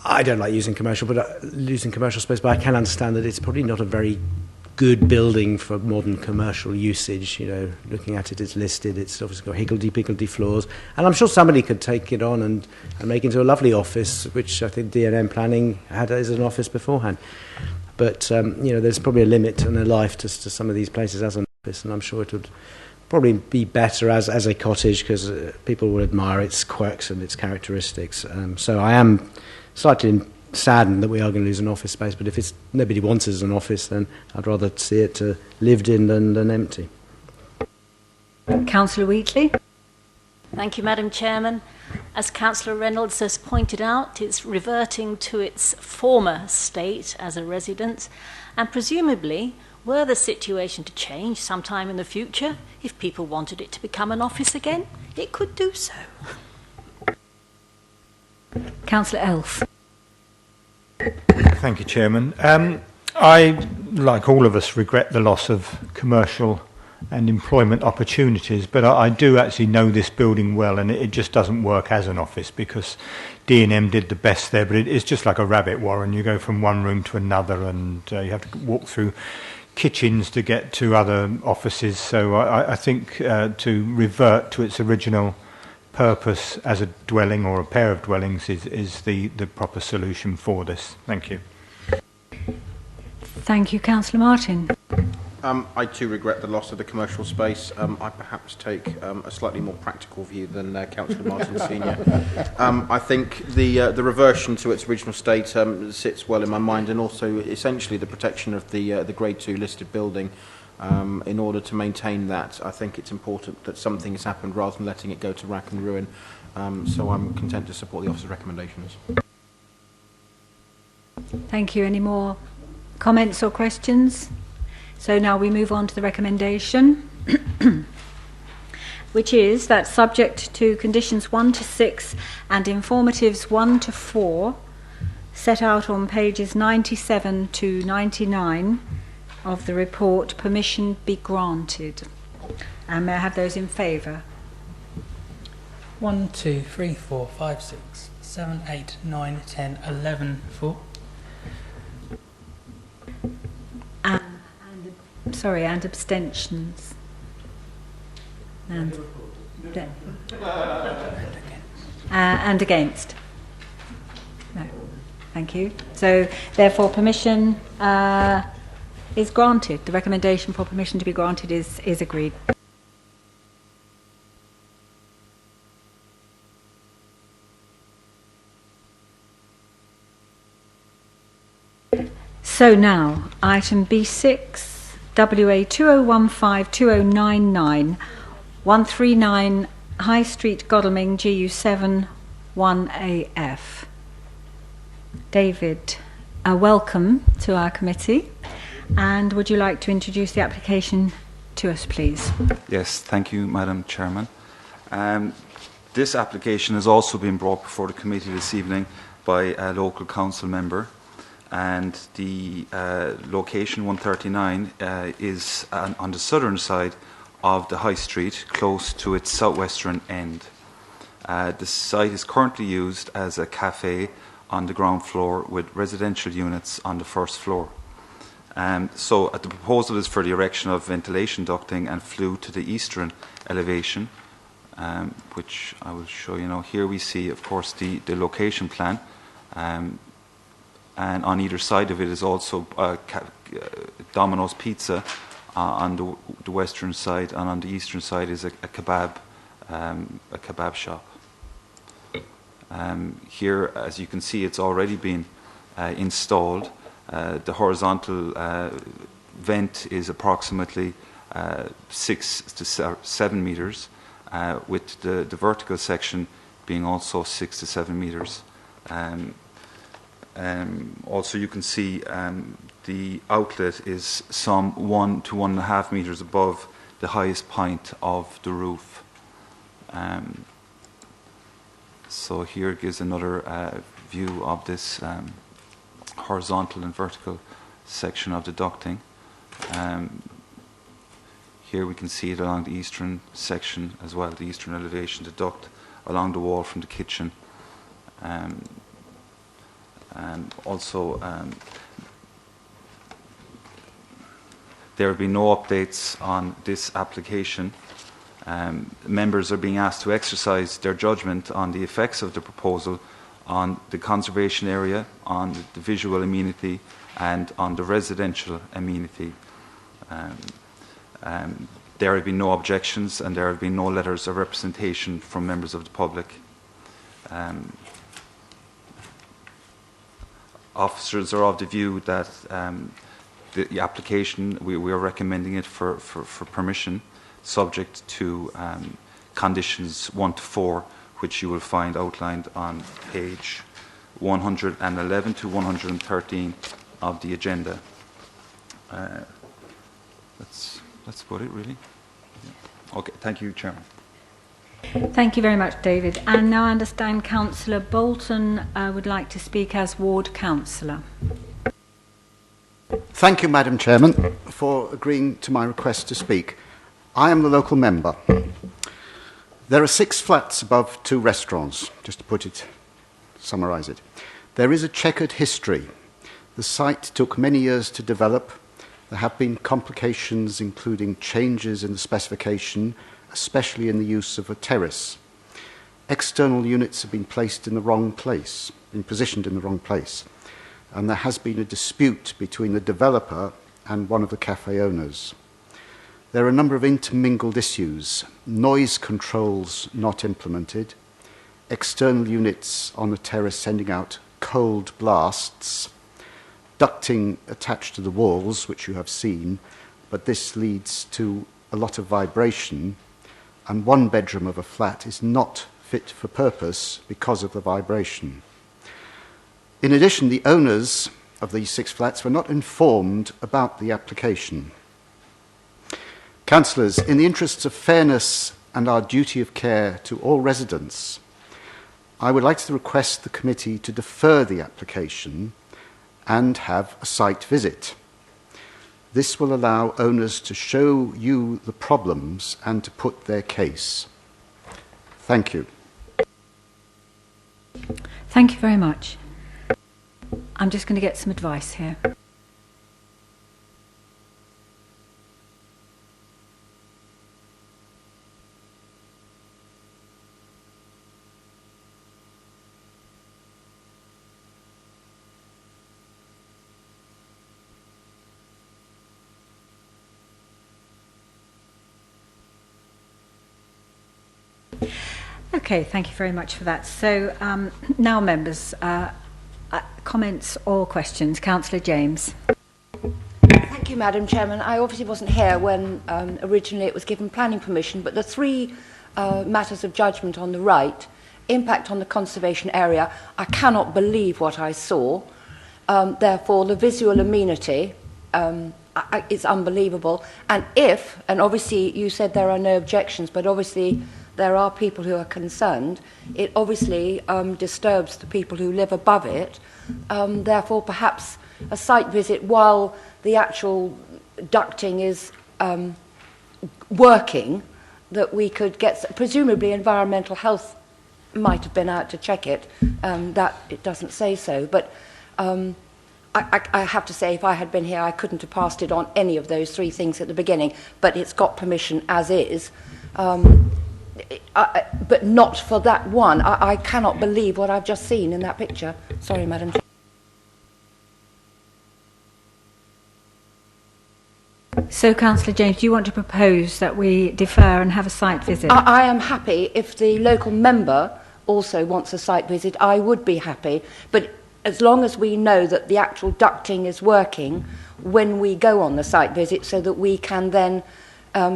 I don't like using commercial space, but I can understand that it's probably not a very good building for modern commercial usage. You know, looking at it, it's listed. It's obviously got higgledy-piggledy floors, and I'm sure somebody could take it on and make it into a lovely office, which I think D&M Planning had as an office beforehand. But you know, there's probably a limit and a life to some of these places as an office, and I'm sure it would probably be better as a cottage because people will admire its quirks and its characteristics. So I am slightly saddened that we are going to lose an office space, but if nobody wants it as an office, then I'd rather see it lived in than empty. Councillor Wheatley. Thank you, Madam Chairman. As Councillor Reynolds has pointed out, it's reverting to its former state as a residence, and presumably, were the situation to change sometime in the future, if people wanted it to become an office again, it could do so. Councillor Elf. Thank you, Chairman. I, like all of us, regret the loss of commercial and employment opportunities, but I do actually know this building well, and it just doesn't work as an office because D&M did the best there, but it's just like a rabbit warren. You go from one room to another, and you have to walk through kitchens to get to other offices. So I think to revert to its original purpose as a dwelling or a pair of dwellings is the proper solution for this. Thank you. Thank you, Councillor Martin. I too regret the loss of the commercial space. I perhaps take a slightly more practical view than Councillor Martin Senior. I think the reversion to its original state sits well in my mind, and also essentially the protection of the Grade 2 listed building. In order to maintain that, I think it's important that something has happened rather than letting it go to rack and ruin. So I'm content to support the officer's recommendations. Thank you. Any more comments or questions? So now we move on to the recommendation, which is that subject to conditions 1 to 6 and informatives 1 to 4 set out on pages 97 to 99 of the report, permission be granted. And may I have those in favour? 1, 2, 3, 4, 5, 6, 7, 8, 9, 10, 11 for. And abstentions. And against. No. Thank you. So, therefore, permission is granted. The recommendation for permission to be granted is agreed. So now, item B6. WA 2015-2099, 139 High Street, Godalming, GU7 1AF. David, welcome to our committee. And would you like to introduce the application to us, please. Yes, thank you, Madam Chairman. This application has also been brought before the committee this evening by a local council member, and the location 139 is on the southern side of the High Street, close to its southwestern end. The site is currently used as a cafe on the ground floor with residential units on the first floor. So the proposal is for the erection of ventilation ducting and flue to the eastern elevation, which I will show you now. Here we see, of course, the location plan, and on either side of it is also Domino's Pizza on the western side, and on the eastern side is a kebab shop. Here, as you can see, it's already been installed. The horizontal vent is approximately 6 to 7 meters, with the vertical section being also 6 to 7 meters. Also, you can see the outlet is some 1 to 1.5 meters above the highest point of the roof. So here gives another view of this horizontal and vertical section of the ducting. Here we can see it along the eastern section as well, the eastern elevation, the duct along the wall from the kitchen. And also there have been no updates on this application. Members are being asked to exercise their judgment on the effects of the proposal on the conservation area, on the visual amenity, and on the residential amenity. There have been no objections, and there have been no letters of representation from members of the public. Officers are of the view that the application, we are recommending it for permission, subject to conditions 1 to 4, which you will find outlined on page 111 to 113 of the agenda. That's about it, really. Yeah. Okay, thank you, Chairman. Thank you very much, David. And now I understand Councillor Bolton would like to speak as Ward Councillor. Thank you, Madam Chairman, for agreeing to my request to speak. I am the local member. There are 6 flats above 2 restaurants, just to summarise it. There is a checkered history. The site took many years to develop. There have been complications, including changes in the specification, especially in the use of a terrace. External units have been placed in the wrong place, been positioned in the wrong place. And there has been a dispute between the developer and one of the cafe owners. There are a number of intermingled issues: noise controls not implemented, external units on the terrace sending out cold blasts, ducting attached to the walls, which you have seen, but this leads to a lot of vibration, and 1 bedroom of a flat is not fit for purpose because of the vibration. In addition, the owners of these 6 flats were not informed about the application. Councillors, in the interests of fairness and our duty of care to all residents, I would like to request the committee to defer the application and have a site visit. This will allow owners to show you the problems and to put their case. Thank you. Thank you very much. I'm just going to get some advice here. Okay, thank you very much for that. So now, members, comments or questions? Councillor James. Thank you, Madam Chairman. I obviously wasn't here when originally it was given planning permission, but the 3 matters of judgment on the right, impact on the conservation area, I cannot believe what I saw. Therefore, the visual amenity, it's unbelievable. And and obviously you said there are no objections, but obviously there are people who are concerned, it obviously disturbs the people who live above it. Therefore, perhaps a site visit while the actual ducting is working, that we could get, presumably environmental health might have been out to check it, that it doesn't say so, but I have to say, if I had been here, I couldn't have passed it on any of those three things at the beginning, but it's got permission as is. But not for that one. I cannot believe what I've just seen in that picture. Sorry, Madam Chair. So, Councillor James, do you want to propose that we defer and have a site visit? I am happy if the local member also wants a site visit. I would be happy, but as long as we know that the actual ducting is working when we go on the site visit, so that we can then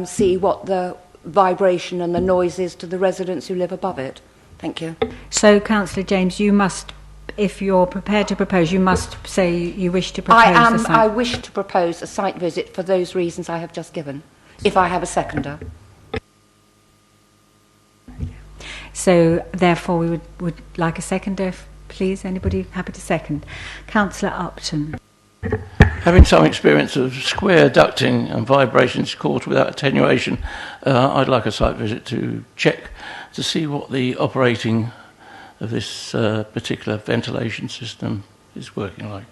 see what the vibration and the noise is to the residents who live above it. Thank you. So, Councillor James, you must, if you're prepared to propose, you must say you wish to propose a site. I wish to propose a site visit for those reasons I have just given, if I have a seconder. So, therefore, we would like a seconder, please. Anybody happy to second? Councillor Upton. Having some experience of square ducting and vibrations caused without attenuation, I'd like a site visit to check to see what the operating of this particular ventilation system is working like.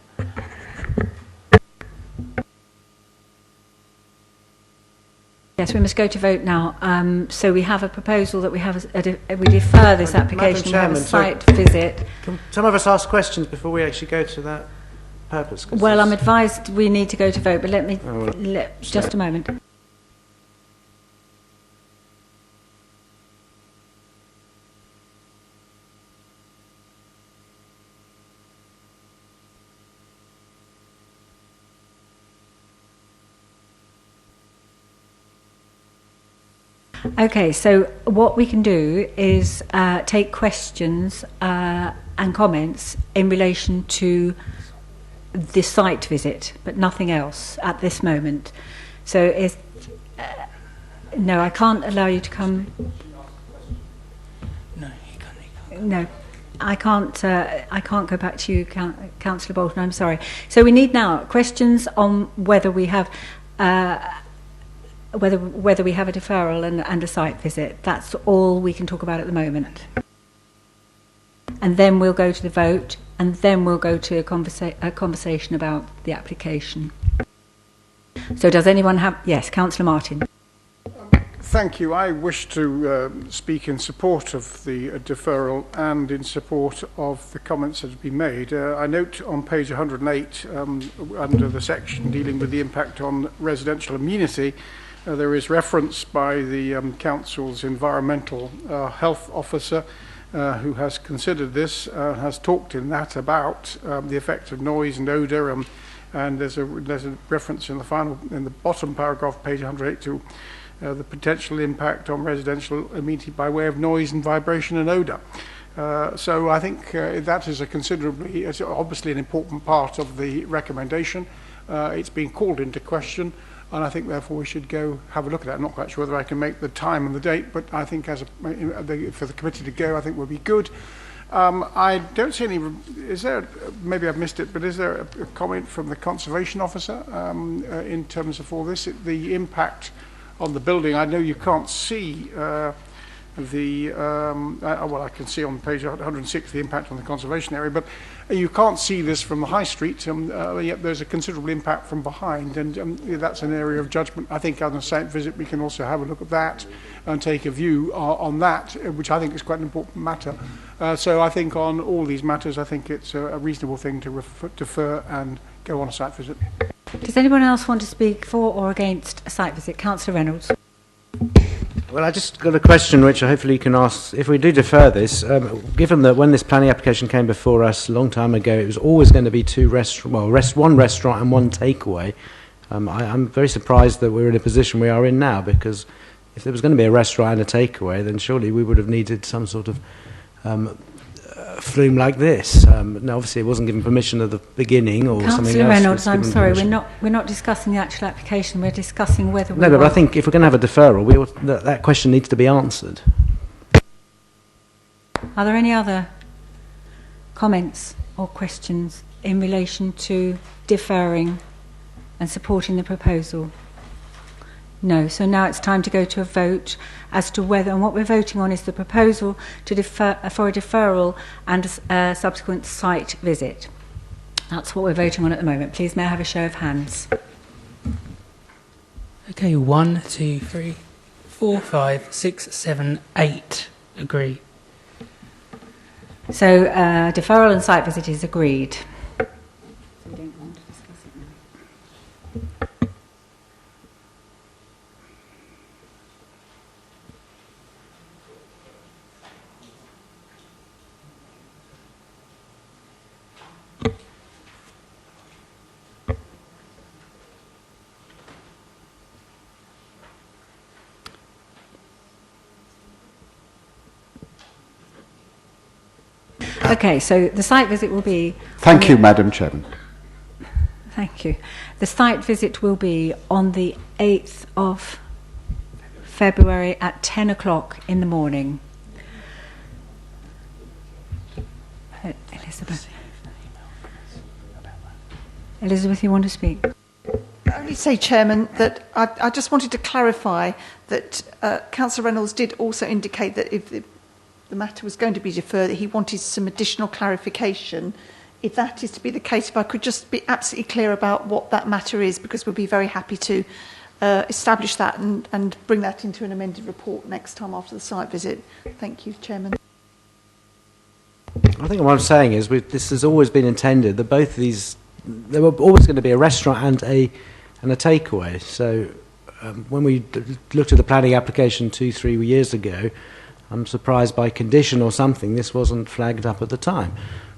Yes, we must go to vote now. So we have a proposal that we have we defer this application and have a site visit. Can some of us ask questions before we actually go to that purpose? Well, I'm advised we need to go to vote, but let me just a moment. Okay, so what we can do is take questions and comments in relation to the site visit, but nothing else at this moment. So if no, I can't allow you to come. No, he can't. No, I can't. I can't go back to you, Councillor Bolton. I'm sorry. So we need now questions on whether we have. Whether we have a deferral and a site visit. That's all we can talk about at the moment. And then we'll go to the vote, and then we'll go to a conversation about the application. So does anyone have... Yes, Councillor Martin. Thank you. I wish to speak in support of the deferral and in support of the comments that have been made. I note on page 108, under the section dealing with the impact on residential amenity, there is reference by the Council's environmental health officer who has considered this, has talked in that about the effect of noise and odour, and there's a reference in the bottom paragraph, page 108, to the potential impact on residential amenity by way of noise and vibration and odour. So I think that is it's obviously an important part of the recommendation. It's been called into question, and I think therefore we should go have a look at that. I'm not quite sure whether I can make the time and the date, but I think for the committee to go, I think would be good. I don't see any, maybe I've missed it, but is there a comment from the conservation officer in terms of all this, the impact on the building? I know you can't see well, I can see on page 106 the impact on the conservation area, but you can't see this from the high street, yet there's a considerable impact from behind, and that's an area of judgment. I think on a site visit we can also have a look at that and take a view on that, which I think is quite an important matter. So I think on all these matters, I think it's a reasonable thing to defer and go on a site visit. Does anyone else want to speak for or against a site visit? Councillor Reynolds. Well, I just got a question which hopefully you can ask. If we do defer this, given that when this planning application came before us a long time ago, it was always going to be one restaurant and one takeaway. I'm very surprised that we're in a position we are in now, because if there was going to be a restaurant and a takeaway, then surely we would have needed some sort of flume like this. Now, obviously, it wasn't given permission at the beginning or something Councillor else. Reynolds, was I'm given sorry, permission. we're not discussing the actual application. We're discussing whether we No, but I want- think if we're going to have a deferral, that question needs to be answered. Are there any other comments or questions in relation to deferring and supporting the proposal? No. So now it's time to go to a vote as to whether, and what we're voting on is the proposal to defer for a deferral and a subsequent site visit. That's what we're voting on at the moment. Please may I have a show of hands? Okay, 1, 2, 3, 4, 5, 6, 7, 8 agree. So deferral and site visit is agreed. So we don't want to discuss it now. Okay, so the site visit will be... Thank you, Madam Chairman. Thank you. The site visit will be on the 8th of February at 10 o'clock in the morning. Elizabeth. Elizabeth, you want to speak? I only say, Chairman, that I just wanted to clarify that Councillor Reynolds did also indicate that if the matter was going to be deferred, that he wanted some additional clarification. If that is to be the case, if I could just be absolutely clear about what that matter is, because we'll be very happy to establish that and bring that into an amended report next time after the site visit. Thank you, Chairman. I think what I'm saying is this has always been intended that both of these, there were always going to be a restaurant and a takeaway. So when we looked at the planning application 2-3 years ago, I'm surprised by condition or something this wasn't flagged up at the time,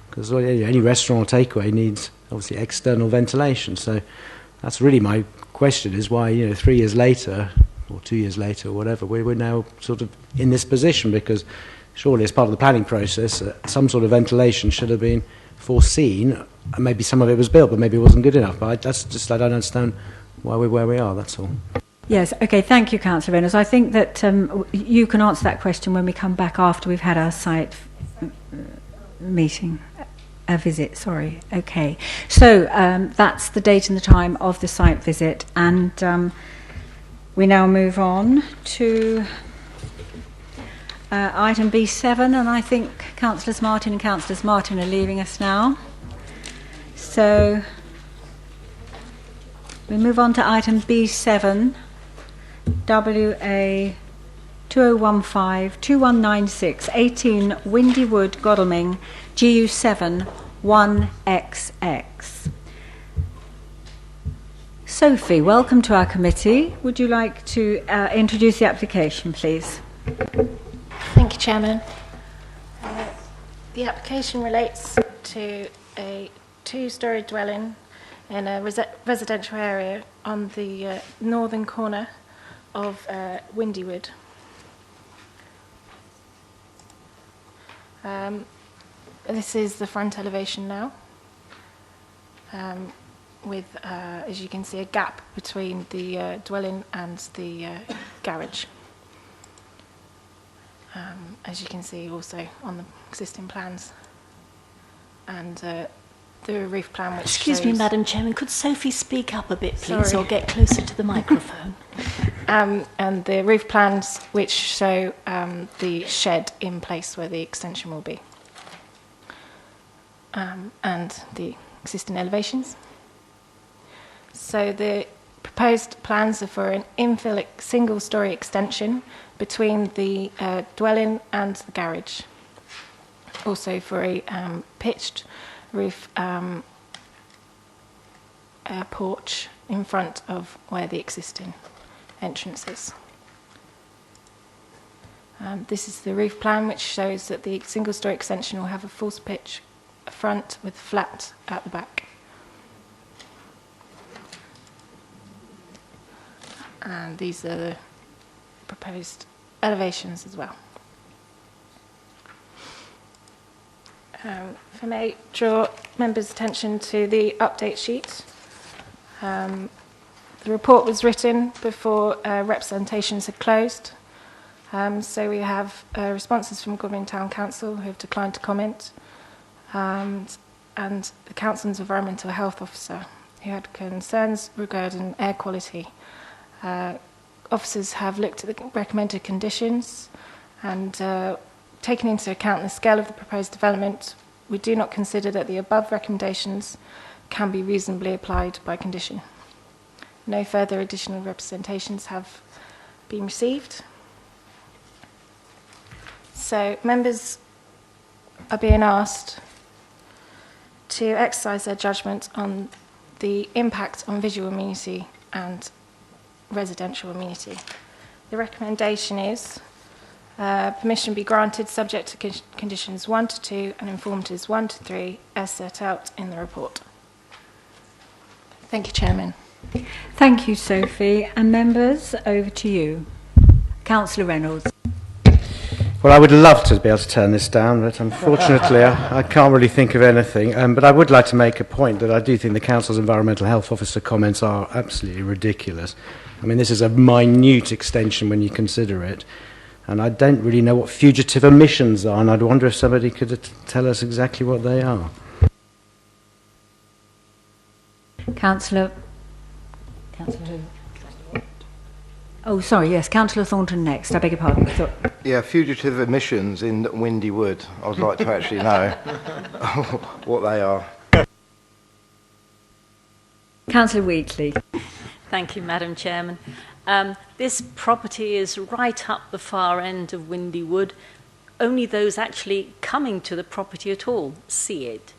because any restaurant or takeaway needs obviously external ventilation. So that's really my question, is why 3 years later or 2 years later or whatever we're now sort of in this position, because surely as part of the planning process some sort of ventilation should have been foreseen, and maybe some of it was built but maybe it wasn't good enough. But I don't understand why we're where we are, that's all. Yes, okay, thank you, Councillor Reynolds. I think that you can answer that question when we come back after we've had our site visit, sorry. Okay, so that's the date and the time of the site visit, and we now move on to item B7, and I think Councillors Martin and Councillors Martin are leaving us now. So we move on to item B7, WA 2015-2196, 18 Windy Wood, Godalming, GU7 1XX. Sophie, welcome to our committee. Would you like to introduce the application, please? Thank you, Chairman. The application relates to a two-storey dwelling in a residential area on the northern corner of Windywood. This is the front elevation now, with, as you can see, a gap between the dwelling and the garage. As you can see also on the existing plans. And the roof plan which Excuse me, shows... Madam Chairman, could Sophie speak up a bit, please, Sorry. or get closer to the microphone? And the roof plans which show the shed in place where the extension will be. And the existing elevations. So the proposed plans are for an infill single-storey extension between the dwelling and the garage. Also for a pitched roof porch in front of where the existing entrance is. This is the roof plan, which shows that the single-storey extension will have a false pitch front with flat at the back. And these are the proposed elevations as well. If I may draw members' attention to the update sheet. The report was written before representations had closed. So we have responses from Goodwin Town Council who have declined to comment, and the Council's Environmental Health Officer who had concerns regarding air quality. Officers have looked at the recommended conditions and taken into account the scale of the proposed development. We do not consider that the above recommendations can be reasonably applied by condition. No further additional representations have been received. So members are being asked to exercise their judgment on the impact on visual amenity and residential amenity. The recommendation is permission be granted subject to conditions 1 to 2 and informatives 1 to 3 as set out in the report. Thank you, Chairman. Thank you, Sophie. And members, over to you. Councillor Reynolds. Well, I would love to be able to turn this down, but unfortunately I can't really think of anything. But I would like to make a point that I do think the Council's Environmental Health Officer comments are absolutely ridiculous. I mean, this is a minute extension when you consider it. And I don't really know what fugitive emissions are, and I'd wonder if somebody could tell us exactly what they are. Councillor who? Oh, sorry, yes, Councillor Thornton next. I beg your pardon. Yeah, fugitive emissions in Windy Wood. I would like to actually know what they are. Councillor Wheatley. Thank you, Madam Chairman. This property is right up the far end of Windy Wood. Only those actually coming to the property at all see it.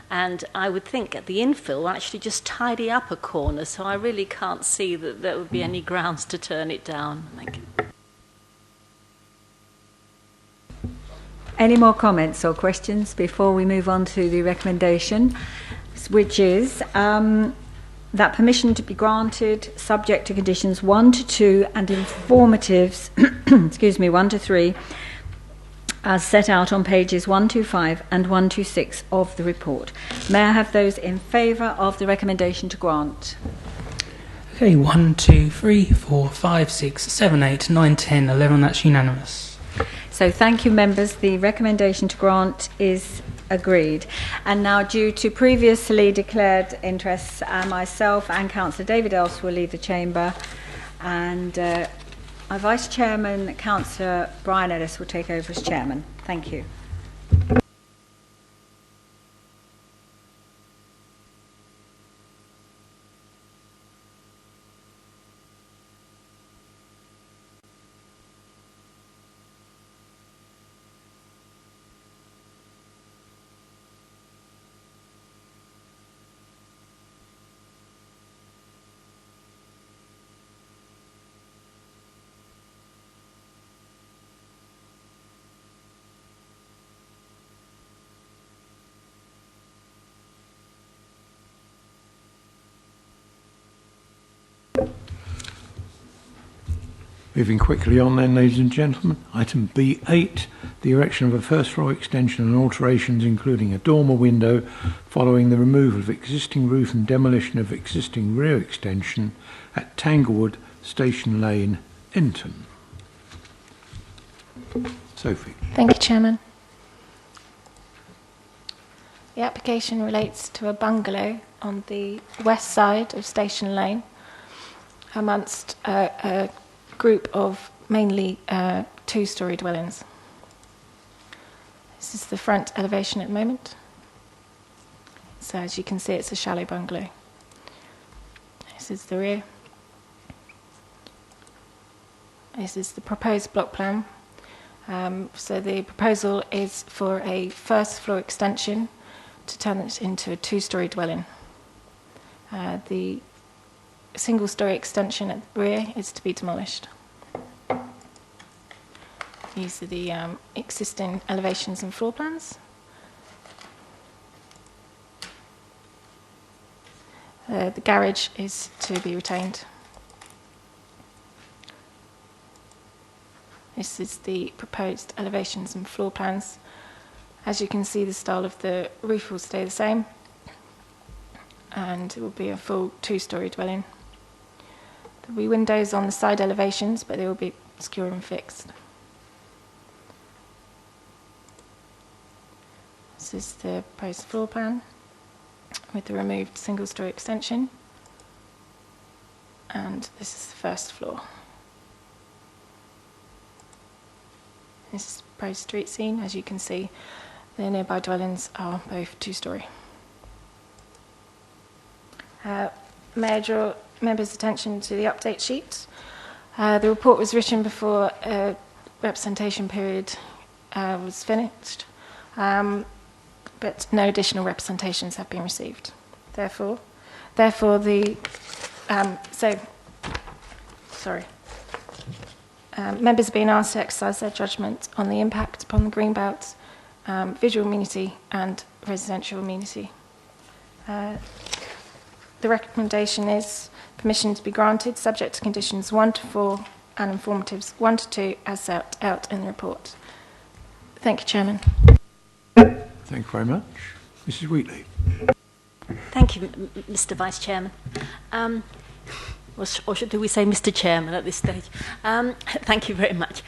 And I would think at the infill will actually just tidy up a corner, so I really can't see that there would be any grounds to turn it down. Thank you. Any more comments or questions before we move on to the recommendation, which is that permission to be granted subject to conditions 1 to 2 and informatives, excuse me, 1 to 3, as set out on pages 125 and 126 of the report. May I have those in favour of the recommendation to grant? Okay, 1, 2, 3, 4, 5, 6, 7, 8, 9, 10, 11. That's unanimous. So thank you, members. The recommendation to grant is agreed. And now, due to previously declared interests, myself and Councillor David Else will leave the chamber, and our Vice Chairman, Councillor Brian Ellis, will take over as Chairman. Thank you. Moving quickly on then, ladies and gentlemen. Item B8, the erection of a first floor extension and alterations including a dormer window following the removal of existing roof and demolition of existing rear extension at Tanglewood, Station Lane, Enton. Sophie. Thank you, Chairman. The application relates to a bungalow on the west side of Station Lane amongst a group of mainly two-storey dwellings. This is the front elevation at the moment. So as you can see, it's a shallow bungalow. This is the rear. This is the proposed block plan. So the proposal is for a first floor extension to turn it into a two-storey dwelling. The single-storey extension at the rear is to be demolished. These are the existing elevations and floor plans. The garage is to be retained. This is the proposed elevations and floor plans As you can see, the style of the roof will stay the same, and it will be a full 2-storey dwelling. There will be windows on the side elevations, but they will be secure and fixed. This is the proposed floor plan with the removed single-storey extension, and this is the first floor. This is the proposed street scene. As you can see, the nearby dwellings are both 2-storey. May I draw members' attention to the update sheet? The report was written before a representation period was finished, but no additional representations have been received. Therefore, members are being asked to exercise their judgment on the impact upon the greenbelt, visual amenity and residential amenity. The recommendation is permission to be granted subject to conditions 1 to 4 and informatives 1 to 2 as set out in the report. Thank you, Chairman. Thank you very much. Mrs. Wheatley. Thank you, Mr. Vice Chairman. Or do we say Mr. Chairman at this stage? Thank you very much.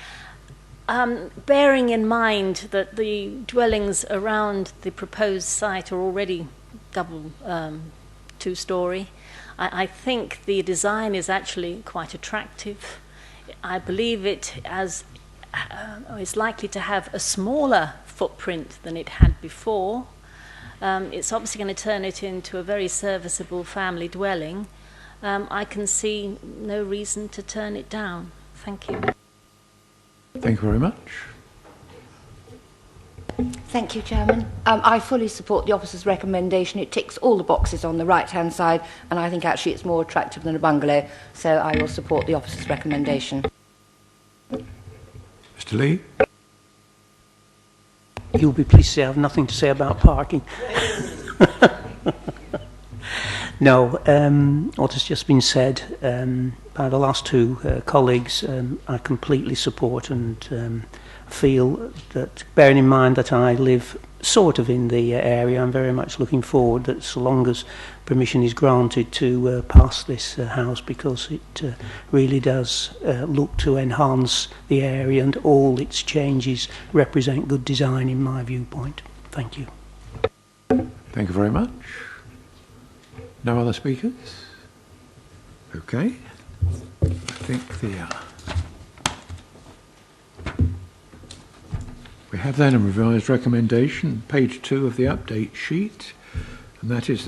Bearing in mind that the dwellings around the proposed site are already double 2-storey, I think the design is actually quite attractive. I believe it is likely to have a smaller footprint than it had before. It's obviously going to turn it into a very serviceable family dwelling. I can see no reason to turn it down. Thank you. Thank you very much. Thank you, Chairman. I fully support the officer's recommendation. It ticks all the boxes on the right-hand side, and I think actually it's more attractive than a bungalow, so I will support the officer's recommendation. Mr. Lee? You'll be pleased to say I have nothing to say about parking. No, what has just been said by the last two colleagues, I completely support and feel that, bearing in mind that I live sort of in the area, I'm very much looking forward that so long as permission is granted to pass this house, because it really does look to enhance the area, and all its changes represent good design in my viewpoint. Thank you. Thank you very much. No other speakers? Okay. I think we have then a revised recommendation, page 2 of the update sheet, and that is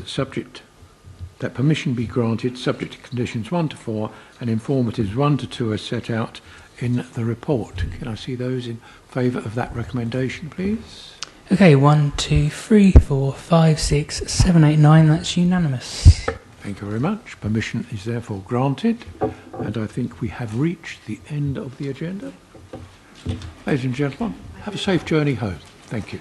that permission be granted subject to conditions 1 to 4 and informatives 1 to 2 as set out in the report. Can I see those in favour of that recommendation, please? Okay, 1, 2, 3, 4, 5, 6, 7, 8, 9. That's unanimous. Thank you very much. Permission is therefore granted, and I think we have reached the end of the agenda. Ladies and gentlemen, have a safe journey home. Thank you.